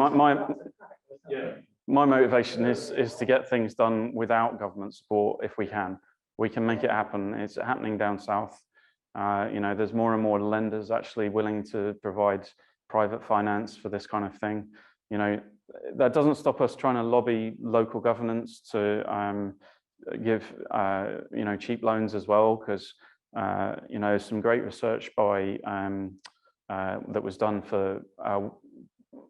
Yeah. my motivation is to get things done without government support if we can. We can make it happen. It's happening down south. You know, there's more and more lenders actually willing to provide private finance for this kind of thing. You know, that doesn't stop us trying to lobby local governments to give you know, cheap loans as well, because you know, some great research by that was done for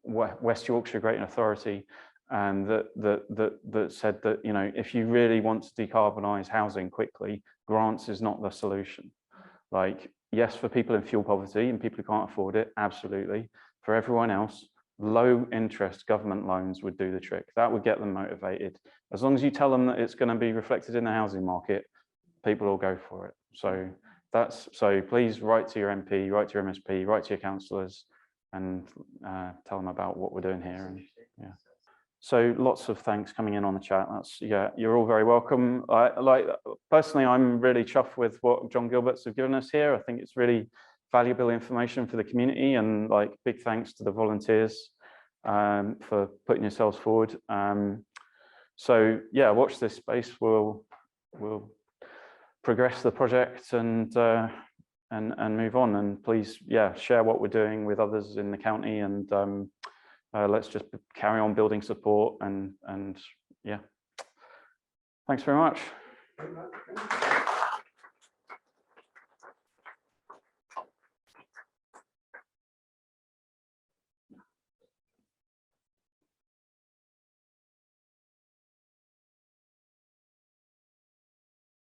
West Yorkshire Great Authority, and that said that, you know, if you really want to decarbonize housing quickly, grants is not the solution. Like, yes, for people in fuel poverty and people who can't afford it, absolutely. For everyone else, low interest government loans would do the trick. That would get them motivated. As long as you tell them that it's going to be reflected in the housing market, people will go for it. So please write to your MP, write to your MSP, write to your councillors, and tell them about what we're doing here. And, yeah. So lots of thanks coming in on the chat. That's, yeah, you're all very welcome. Personally, I'm really chuffed with what John Gilbert's have given us here. I think it's really valuable information for the community, and like big thanks to the volunteers for putting yourselves forward. So yeah, watch this space. We'll progress the project and move on. And please, yeah, share what we're doing with others in the county, and let's just carry on building support, and yeah. Thanks very much.